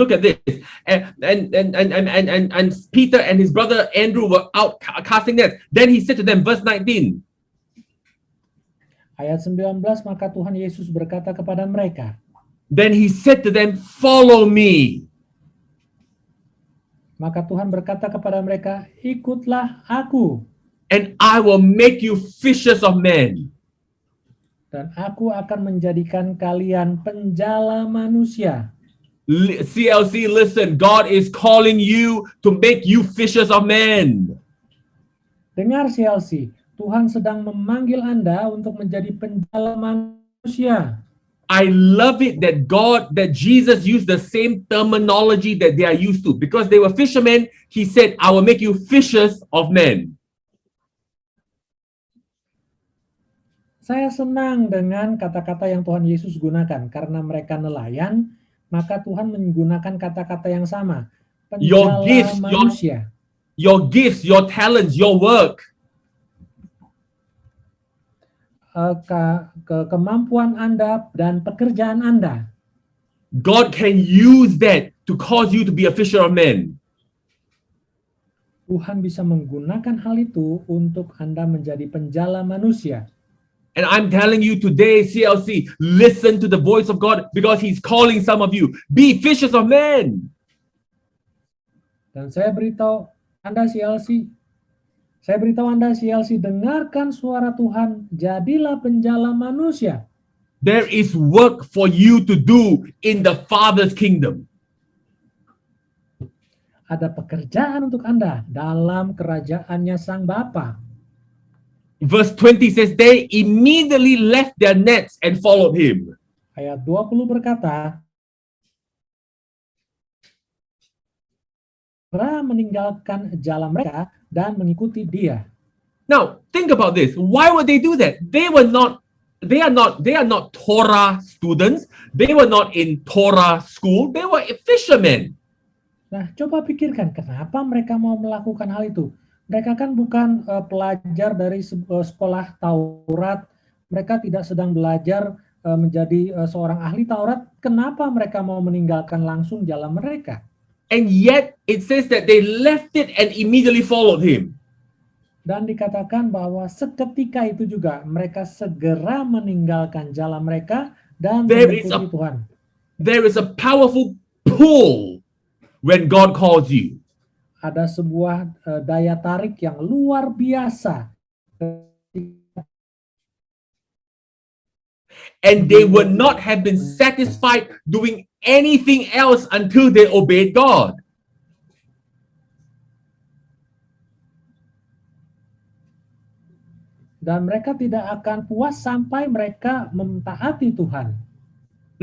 And Peter and his brother Andrew were out casting nets. Then he said to them, verse 19. Ayat 19, maka Tuhan Yesus berkata kepada mereka, Then he said to them, follow me. maka Tuhan berkata kepada mereka, ikutlah aku, And I will make you fishers of men. dan aku akan menjadikan kalian penjala manusia. CLC, listen, God is calling you to make you fishers of men. Dengar CLC, Tuhan sedang memanggil Anda untuk menjadi penjala manusia. I love it that Jesus used the same terminology that they are used to. Because they were fishermen, He said, I will make you fishers of men. Saya senang dengan kata-kata yang Tuhan Yesus gunakan. Karena mereka nelayan, maka Tuhan menggunakan kata-kata yang sama. Your Penjala gifts, manusia. your gifts, your talents, your work. Kemampuan Anda dan pekerjaan Anda. God can use that to cause you to be a fisher of men. Tuhan bisa menggunakan hal itu untuk Anda menjadi penjala manusia. And I'm telling you today, CLC, listen to the voice of God because He's calling some of you. Be fishers of men. Dan saya beritahu Anda CLC, dengarkan suara Tuhan, jadilah penjala manusia. There is work for you to do in the Father's kingdom. Ada pekerjaan untuk Anda dalam kerajaannya Sang Bapa. Verse 20 says, they immediately left their nets and followed Him. Ayat 20 berkata, mereka meninggalkan jalan mereka dan mengikuti Dia. Now, think about this. Why would they do that? They are not Torah students. They were not in Torah school. They were fishermen. Nah, coba pikirkan kenapa mereka mau melakukan hal itu. Mereka kan bukan pelajar dari sekolah Taurat. Mereka tidak sedang belajar menjadi seorang ahli Taurat. Kenapa mereka mau meninggalkan langsung jalan mereka? And yet, it says that they left it and immediately followed Him. Dan dikatakan bahwa seketika itu juga mereka segera meninggalkan jalan mereka dan mengikuti Tuhan. There is a powerful pull when God calls you. Ada sebuah daya tarik yang luar biasa. And they would not have been satisfied doing anything else until they obeyed God. Dan mereka tidak akan puas sampai mereka mentaati Tuhan.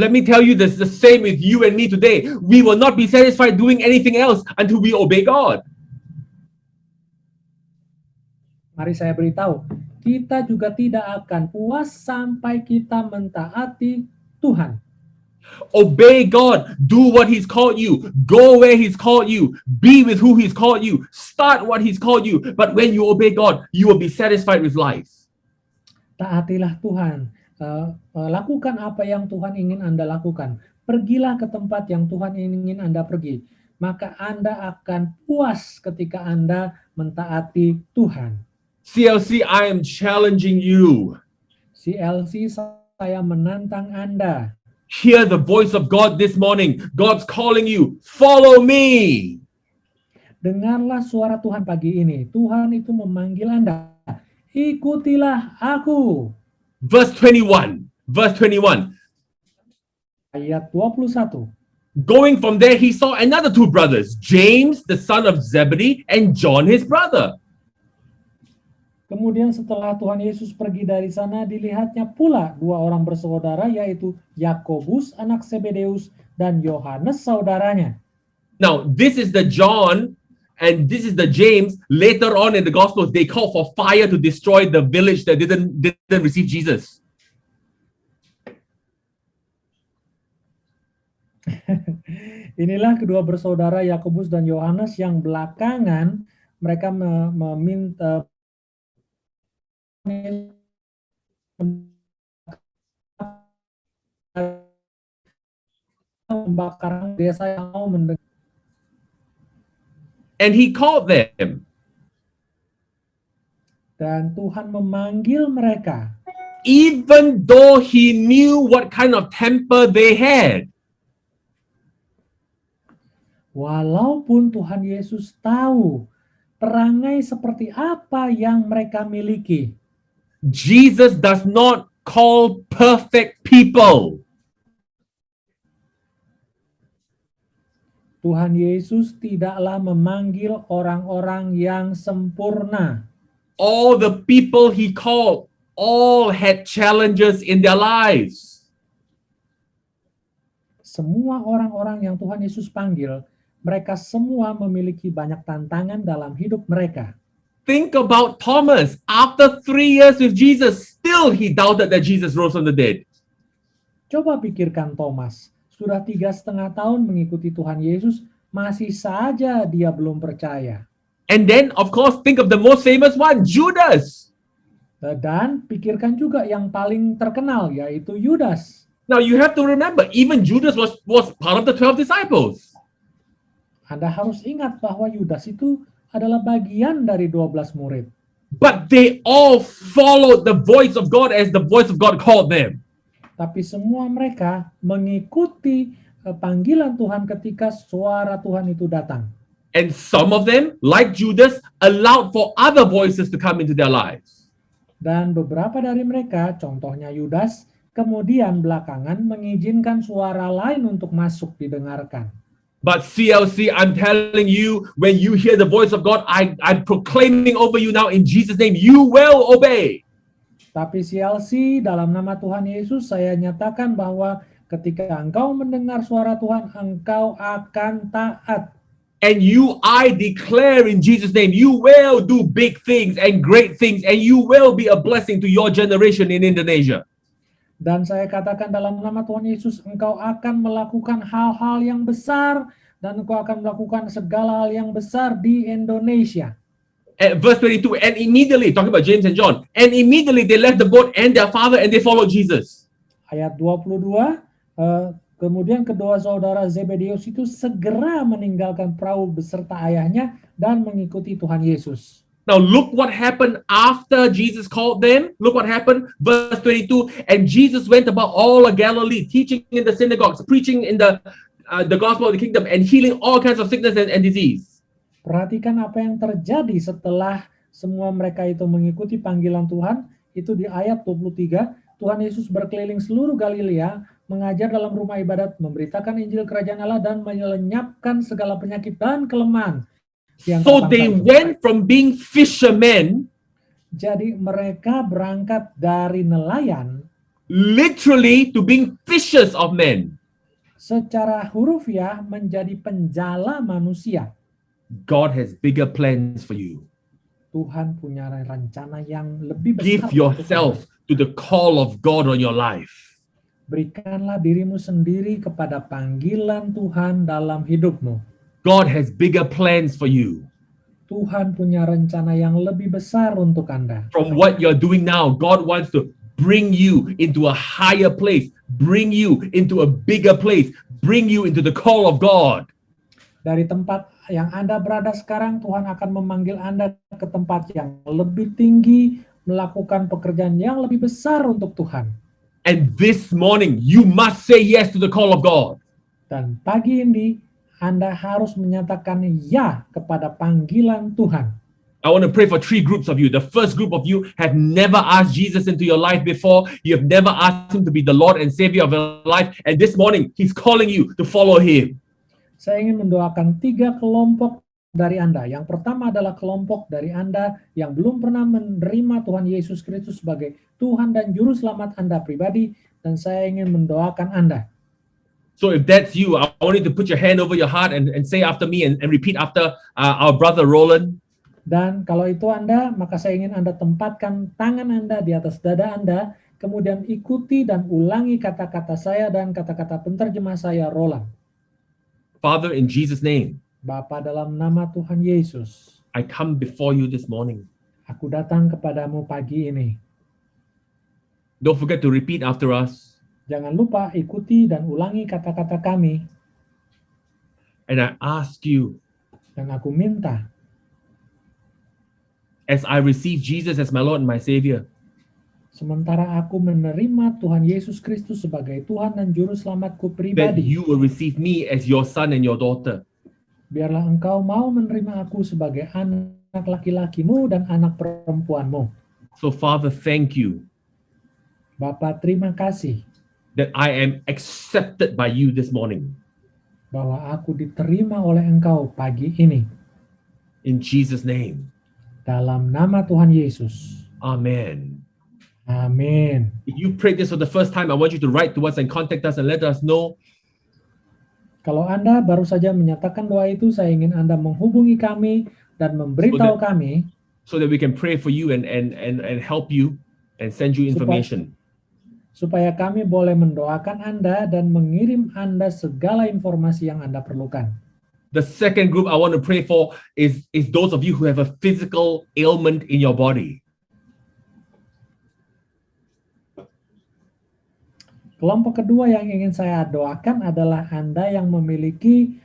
Let me tell you this, the same with you and me today. We will not be satisfied doing anything else until we obey God. Mari saya beritahu, kita juga tidak akan puas sampai kita mentaati Tuhan. Obey God. Do what He's called you. Go where He's called you. Be with who He's called you. Start what He's called you. But when you obey God, you will be satisfied with life. Taatilah Tuhan. Lakukan apa yang Tuhan ingin Anda lakukan. Pergilah ke tempat yang Tuhan ingin Anda pergi. Maka Anda akan puas ketika Anda mentaati Tuhan. CLC, I am challenging you. CLC, saya menantang Anda. Hear the voice of God this morning. God's calling you. Follow me. Dengarlah suara Tuhan pagi ini. Tuhan itu memanggil Anda. Ikutilah aku. Verse 21. Ayat 21. Going from there, he saw another two brothers, James, the son of Zebedee, and John, his brother. Kemudian setelah Tuhan Yesus pergi dari sana, dilihatnya pula dua orang bersaudara, yaitu Yakobus anak Zebedeus dan Yohanes saudaranya. Now, this is the John And this is the James. Later on in the Gospels, they call for fire to destroy the village that didn't receive Jesus. Inilah kedua bersaudara Yakobus dan Yohanes yang belakangan mereka meminta pembakaran desa yang mau mendengar. And he called them. Dan Tuhan memanggil mereka. Even though he knew what kind of temper they had. Walaupun Tuhan Yesus tahu perangai seperti apa yang mereka miliki. Jesus does not call perfect people. Tuhan Yesus tidaklah memanggil orang-orang yang sempurna. All the people he called all had challenges in their lives. Semua orang-orang yang Tuhan Yesus panggil, mereka semua memiliki banyak tantangan dalam hidup mereka. Think about Thomas. After 3 years with Jesus, still he doubted that Jesus rose from the dead. Coba pikirkan Thomas, sudah 3,5 tahun mengikuti Tuhan Yesus, masih saja dia belum percaya. And then, of course, think of the most famous one, Judas. Dan pikirkan juga yang paling terkenal, yaitu Yudas. Now, you have to remember, even Judas was part of the 12 disciples. Anda harus ingat bahwa Yudas itu adalah bagian dari 12 murid. But they all followed the voice of God as the voice of God called them. Tapi semua mereka mengikuti panggilan Tuhan ketika suara Tuhan itu datang. And some of them, like Judas, allowed for other voices to come into their lives. Dan beberapa dari mereka, contohnya Yudas, kemudian belakangan mengizinkan suara lain untuk masuk didengarkan. But CLC, I'm telling you, when you hear the voice of God, I'm proclaiming over you now in Jesus' name, you will obey. Tapi CLC, dalam nama Tuhan Yesus, saya nyatakan bahwa ketika engkau mendengar suara Tuhan, engkau akan taat. And I declare in Jesus' name, you will do big things and great things, and you will be a blessing to your generation in Indonesia. Dan saya katakan dalam nama Tuhan Yesus, engkau akan melakukan hal-hal yang besar, dan engkau akan melakukan segala hal yang besar di Indonesia. At verse 22, and immediately, talking about James and John, and immediately they left the boat and their father and they followed Jesus. Ayat 22, kemudian kedua saudara Zebedeus itu segera meninggalkan perahu beserta ayahnya dan mengikuti Tuhan Yesus. Now look what happened after Jesus called them. Look what happened, verse 22, and Jesus went about all of Galilee, teaching in the synagogues, preaching in the gospel of the kingdom, and healing all kinds of sickness and disease. Perhatikan apa yang terjadi setelah semua mereka itu mengikuti panggilan Tuhan. Itu di ayat 23, Tuhan Yesus berkeliling seluruh Galilea, mengajar dalam rumah ibadat, memberitakan Injil Kerajaan Allah, dan melenyapkan segala penyakit dan kelemahan. So they went from being fishermen, jadi mereka berangkat dari nelayan, literally to being fishers of men. Secara hurufiah menjadi penjala manusia. God has bigger plans for you. Tuhan punya rencana yang lebih besar. Give yourself to the call of God on your life. Berikanlah dirimu sendiri kepada panggilan Tuhan dalam hidupmu. God has bigger plans for you. Tuhan punya rencana yang lebih besar untuk Anda. From what you're doing now, God wants to bring you into a higher place, bring you into a bigger place, bring you into the call of God. Dari tempat yang Anda berada sekarang, Tuhan akan memanggil Anda ke tempat yang lebih tinggi, melakukan pekerjaan yang lebih besar untuk Tuhan. And this morning, you must say yes to the call of God. Dan pagi ini, Anda harus menyatakan ya kepada panggilan Tuhan. I want to pray for 3 groups of you. The first group of you have never asked Jesus into your life before. You have never asked him to be the Lord and Savior of your life. And this morning, he's calling you to follow him. Saya ingin mendoakan 3 kelompok dari Anda. Yang pertama adalah kelompok dari Anda yang belum pernah menerima Tuhan Yesus Kristus sebagai Tuhan dan Juru Selamat Anda pribadi. Dan saya ingin mendoakan Anda. So if that's you, I want you to put your hand over your heart and say after me and repeat after our brother Roland. Dan kalau itu Anda, maka saya ingin Anda tempatkan tangan Anda di atas dada Anda, kemudian ikuti dan ulangi kata-kata saya dan kata-kata penterjemah saya, Roland. Father, in Jesus' name, Bapa, dalam nama Tuhan Yesus, I come before you this morning. aku datang kepadamu pagi ini. Don't forget to repeat after us. Jangan lupa ikuti dan ulangi kata-kata kami. And I ask you, Dan aku minta, as I receive Jesus as my Lord and my Savior, sementara aku menerima Tuhan Yesus Kristus sebagai Tuhan dan Juru Selamatku that pribadi, you will receive me as your son and your daughter. biarlah engkau mau menerima aku sebagai anak laki-lakimu dan anak perempuanmu. So Father, thank you Bapa, terima kasih that I am accepted by you this morning. bahwa aku diterima oleh engkau pagi ini. In Jesus' name, Dalam nama Tuhan Yesus. amen. Amin. If you prayed this for the first time, I want you to write to us and contact us and let us know. Kalau Anda baru saja menyatakan doa itu, saya ingin Anda menghubungi kami dan memberitahu kami so that we can pray for you and help you and send you information. supaya kami boleh mendoakan Anda dan mengirim Anda segala informasi yang Anda perlukan. The second group I want to pray for is those of you who have a physical ailment in your body. Kelompok kedua yang ingin saya doakan adalah Anda yang memiliki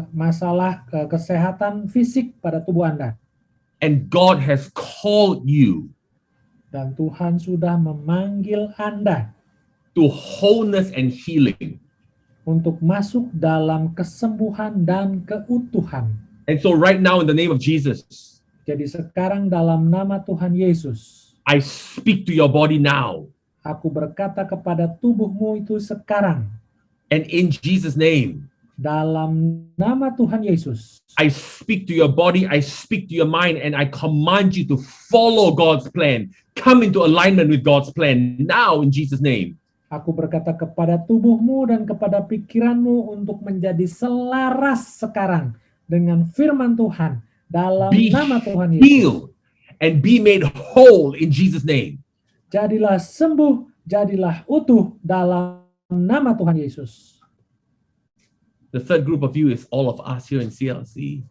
masalah kesehatan fisik pada tubuh Anda. And God has called you Dan Tuhan sudah memanggil Anda to wholeness and healing. untuk masuk dalam kesembuhan dan keutuhan. And so right now in the name of Jesus, Jadi sekarang dalam nama Tuhan Yesus, I speak to your body now. aku berkata kepada tubuhmu itu sekarang, And in Jesus' name, dalam nama Tuhan Yesus, I speak to your body, I speak to your mind, and I command you to follow God's plan. Come into alignment with God's plan now in Jesus' name. aku berkata kepada tubuhmu dan kepada pikiranmu untuk menjadi selaras sekarang dengan firman Tuhan dalam Be nama Tuhan Yesus. healed and be made whole in Jesus' name. Jadilah sembuh, jadilah utuh dalam nama Tuhan Yesus. The third group of you is all of us here in CLC.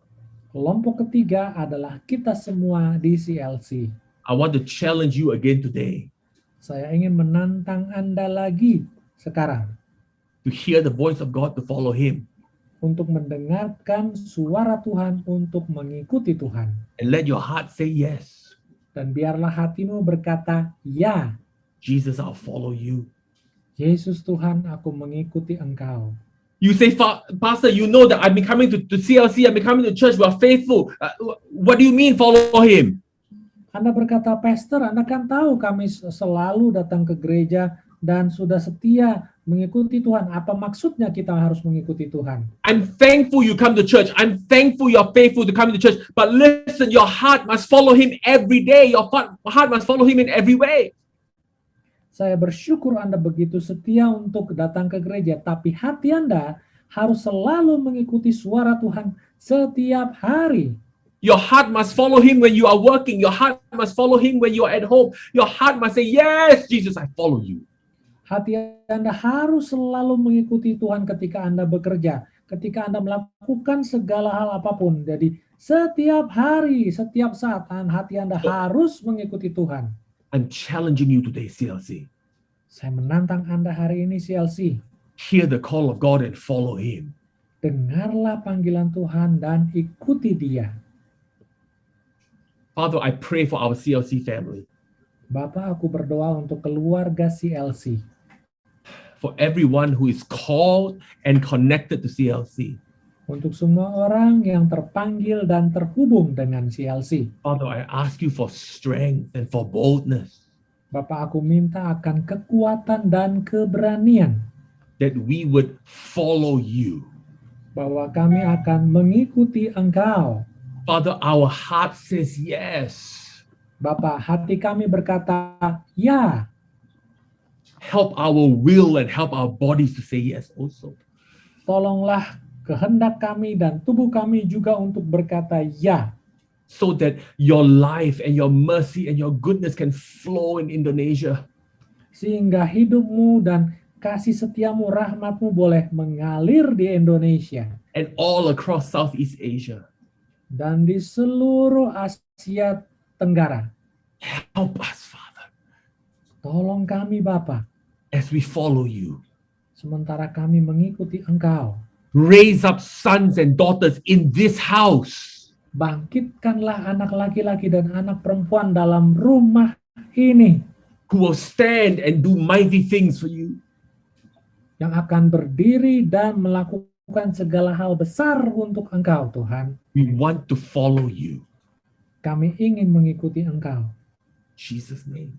Kelompok ketiga adalah kita semua di CLC. I want to challenge you again today Saya ingin menantang Anda lagi sekarang to hear the voice of God, to follow Him, untuk mendengarkan suara Tuhan, untuk mengikuti Tuhan. and let your heart say yes. Dan biarlah hatimu berkata, ya, Jesus, I'll follow you. Yesus Tuhan, aku mengikuti Engkau. You say, Pastor, you know that I've been coming to CLC, I've been coming to church, we are faithful. What do you mean follow Him? Anda berkata, Pastor, Anda kan tahu kami selalu datang ke gereja dan sudah setia mengikuti Tuhan. Apa maksudnya kita harus mengikuti Tuhan? I'm thankful you come to church. I'm thankful you're faithful to come to church. But listen, your heart must follow Him every day. Your heart must follow Him in every way. Saya bersyukur Anda begitu setia untuk datang ke gereja, tapi hati Anda harus selalu mengikuti suara Tuhan setiap hari. Your heart must follow Him when you are working. Your heart must follow Him when you are at home. Your heart must say, yes, Jesus, I follow you. Hati Anda harus selalu mengikuti Tuhan ketika Anda bekerja, ketika Anda melakukan segala hal apapun. Jadi setiap hari, setiap saat, hati Anda harus mengikuti Tuhan. I'm challenging you today, CLC. Saya menantang Anda hari ini, CLC. Hear the call of God and follow Him. Dengarlah panggilan Tuhan dan ikuti Dia. Father, I pray for our CLC family. Bapa, aku berdoa untuk keluarga CLC. For everyone who is called and connected to CLC. Untuk semua orang yang terpanggil dan terhubung dengan CLC. Father, I ask you for strength and for boldness. Bapak, aku minta akan kekuatan dan keberanian. That we would follow you. Bahwa kami akan mengikuti Engkau. Father, our heart says yes. Bapak, hati kami berkata, ya. Help our will and help our bodies to say yes also. Tolonglah kehendak kami dan tubuh kami juga untuk berkata ya, so that your life and your mercy and your goodness can flow in Indonesia. sehingga hidupmu dan kasih setiamu, rahmatmu boleh mengalir di Indonesia And all across Southeast Asia. dan di seluruh Asia Tenggara. Help us, Father, Tolong kami Bapa, as we follow you. sementara kami mengikuti Engkau. Raise up sons and daughters in this house Bangkitkanlah anak laki-laki dan anak perempuan dalam rumah ini who will stand and do mighty things for you. yang akan berdiri dan melakukan segala hal besar untuk Engkau, Tuhan. We want to follow you. Kami ingin mengikuti Engkau. In Jesus' name.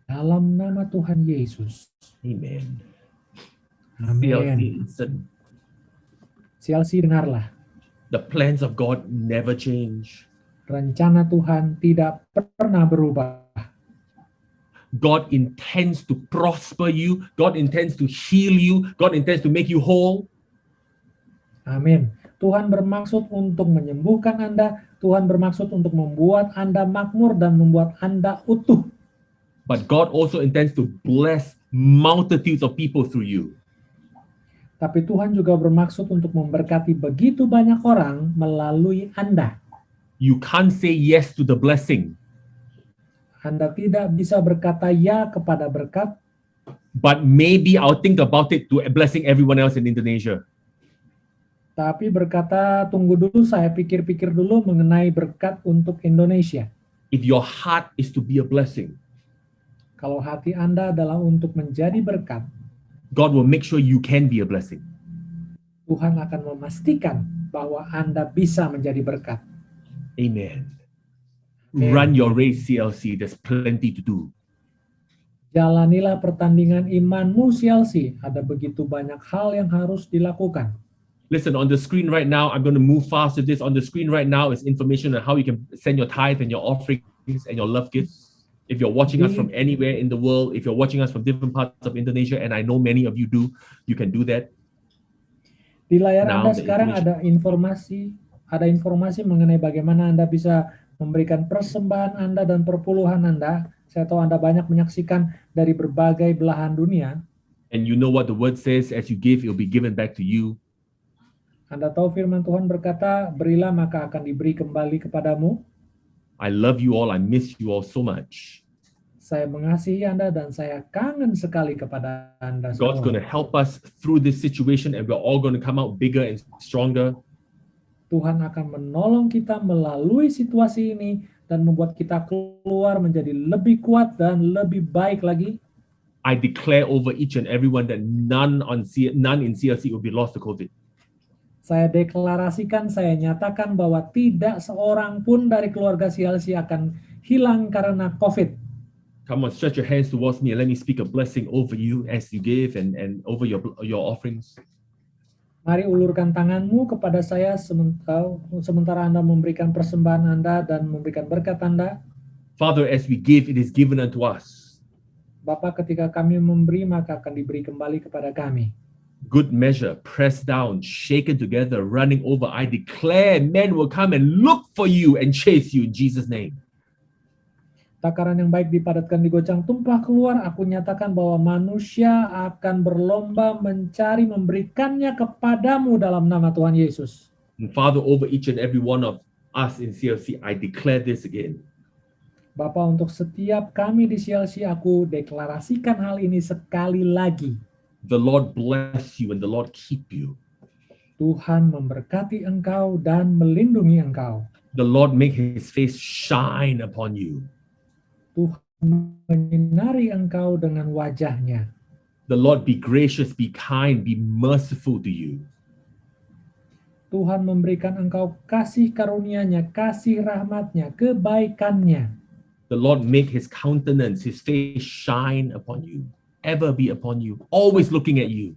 Dalam nama Tuhan Yesus. Amen. Amin. Listen, CLC, dengarlah. the plans of God never change. Rencana Tuhan tidak pernah berubah. God intends to prosper you. God intends to heal you. God intends to make you whole. Amin. Tuhan bermaksud untuk menyembuhkan Anda. Tuhan bermaksud untuk membuat Anda makmur dan membuat Anda utuh. But God also intends to bless multitudes of people through you. Tapi Tuhan juga bermaksud untuk memberkati begitu banyak orang melalui Anda. You can't say yes to the blessing, Anda tidak bisa berkata ya kepada berkat, but maybe I'll think about it to blessing everyone else in Indonesia. tapi berkata tunggu dulu, saya pikir-pikir dulu mengenai berkat untuk Indonesia. If your heart is to be a blessing, Kalau hati Anda adalah untuk menjadi berkat, God will make sure you can be a blessing. Tuhan akan memastikan bahwa Anda bisa menjadi berkat. Amen. Amen. Run your race, CLC. There's plenty to do. Jalanilah pertandingan imanmu, CLC. Ada begitu banyak hal yang harus dilakukan. Listen, on the screen right now, I'm going to move fast with this. On the screen right now is information on how you can send your tithe and your offerings and your love gifts. If you're watching us from anywhere in the world, if you're watching us from different parts of Indonesia, and I know many of you do, you can do that. Di layar Now Anda the sekarang information. ada informasi mengenai bagaimana Anda bisa memberikan persembahan Anda dan perpuluhan Anda. Saya tahu Anda banyak menyaksikan dari berbagai belahan dunia. And you know what the word says, as you give, it will be given back to you. Anda tahu firman Tuhan berkata, berilah maka akan diberi kembali kepadamu. I love you all. I miss you all so much. Saya mengasihi Anda dan saya kangen sekali kepada Anda God's going semua. to help us through this situation, and we're all going to come out bigger and stronger. Tuhan akan menolong kita melalui situasi ini dan membuat kita keluar menjadi lebih kuat dan lebih baik lagi. I declare over each and everyone that none in CLC will be lost to COVID. Saya deklarasikan, saya nyatakan bahwa tidak seorang pun dari keluarga CLC akan hilang karena COVID. Come on, stretch your hands towards me and let me speak a blessing over you as you give and over your offerings. Mari ulurkan tanganmu kepada saya sementara Anda memberikan persembahan Anda dan memberikan berkat Anda. Father, as we give, it is given unto us. Bapa, ketika kami memberi, maka akan diberi kembali kepada kami. Good measure, pressed down, shaken together, running over. I declare men will come and look for you and chase you in Jesus' name. Takaran yang baik dipadatkan, digocang, tumpah keluar. Aku nyatakan bahwa manusia akan berlomba mencari, memberikannya kepadamu dalam nama Tuhan Yesus. And Father, over each and every one of us in CLC, I declare this again. Bapa, untuk setiap kami di CLC, aku deklarasikan hal ini sekali lagi. The Lord bless you and the Lord keep you. Tuhan memberkati engkau dan melindungi engkau. The Lord make his face shine upon you. Tuhan menyinari engkau dengan wajahnya. The Lord be gracious, be kind, be merciful to you. Tuhan memberikan engkau kasih karunia-Nya, kasih rahmat-Nya, kebaikan-Nya. The Lord make his countenance, his face shine upon you, ever be upon you, always looking at you.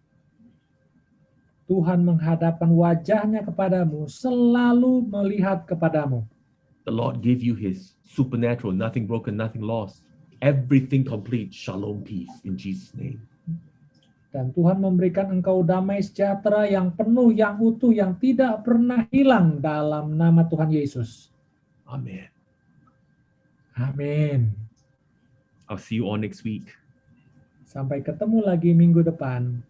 Tuhan menghadapkan wajahnya kepadamu, selalu melihat kepadamu. The Lord give you his supernatural, nothing broken, nothing lost, everything complete, shalom, peace, in Jesus' name. Dan Tuhan memberikan engkau damai sejahtera yang penuh, yang utuh, yang tidak pernah hilang dalam nama Tuhan Yesus. Amen. Amin. I'll see you all next week. Sampai ketemu lagi minggu depan.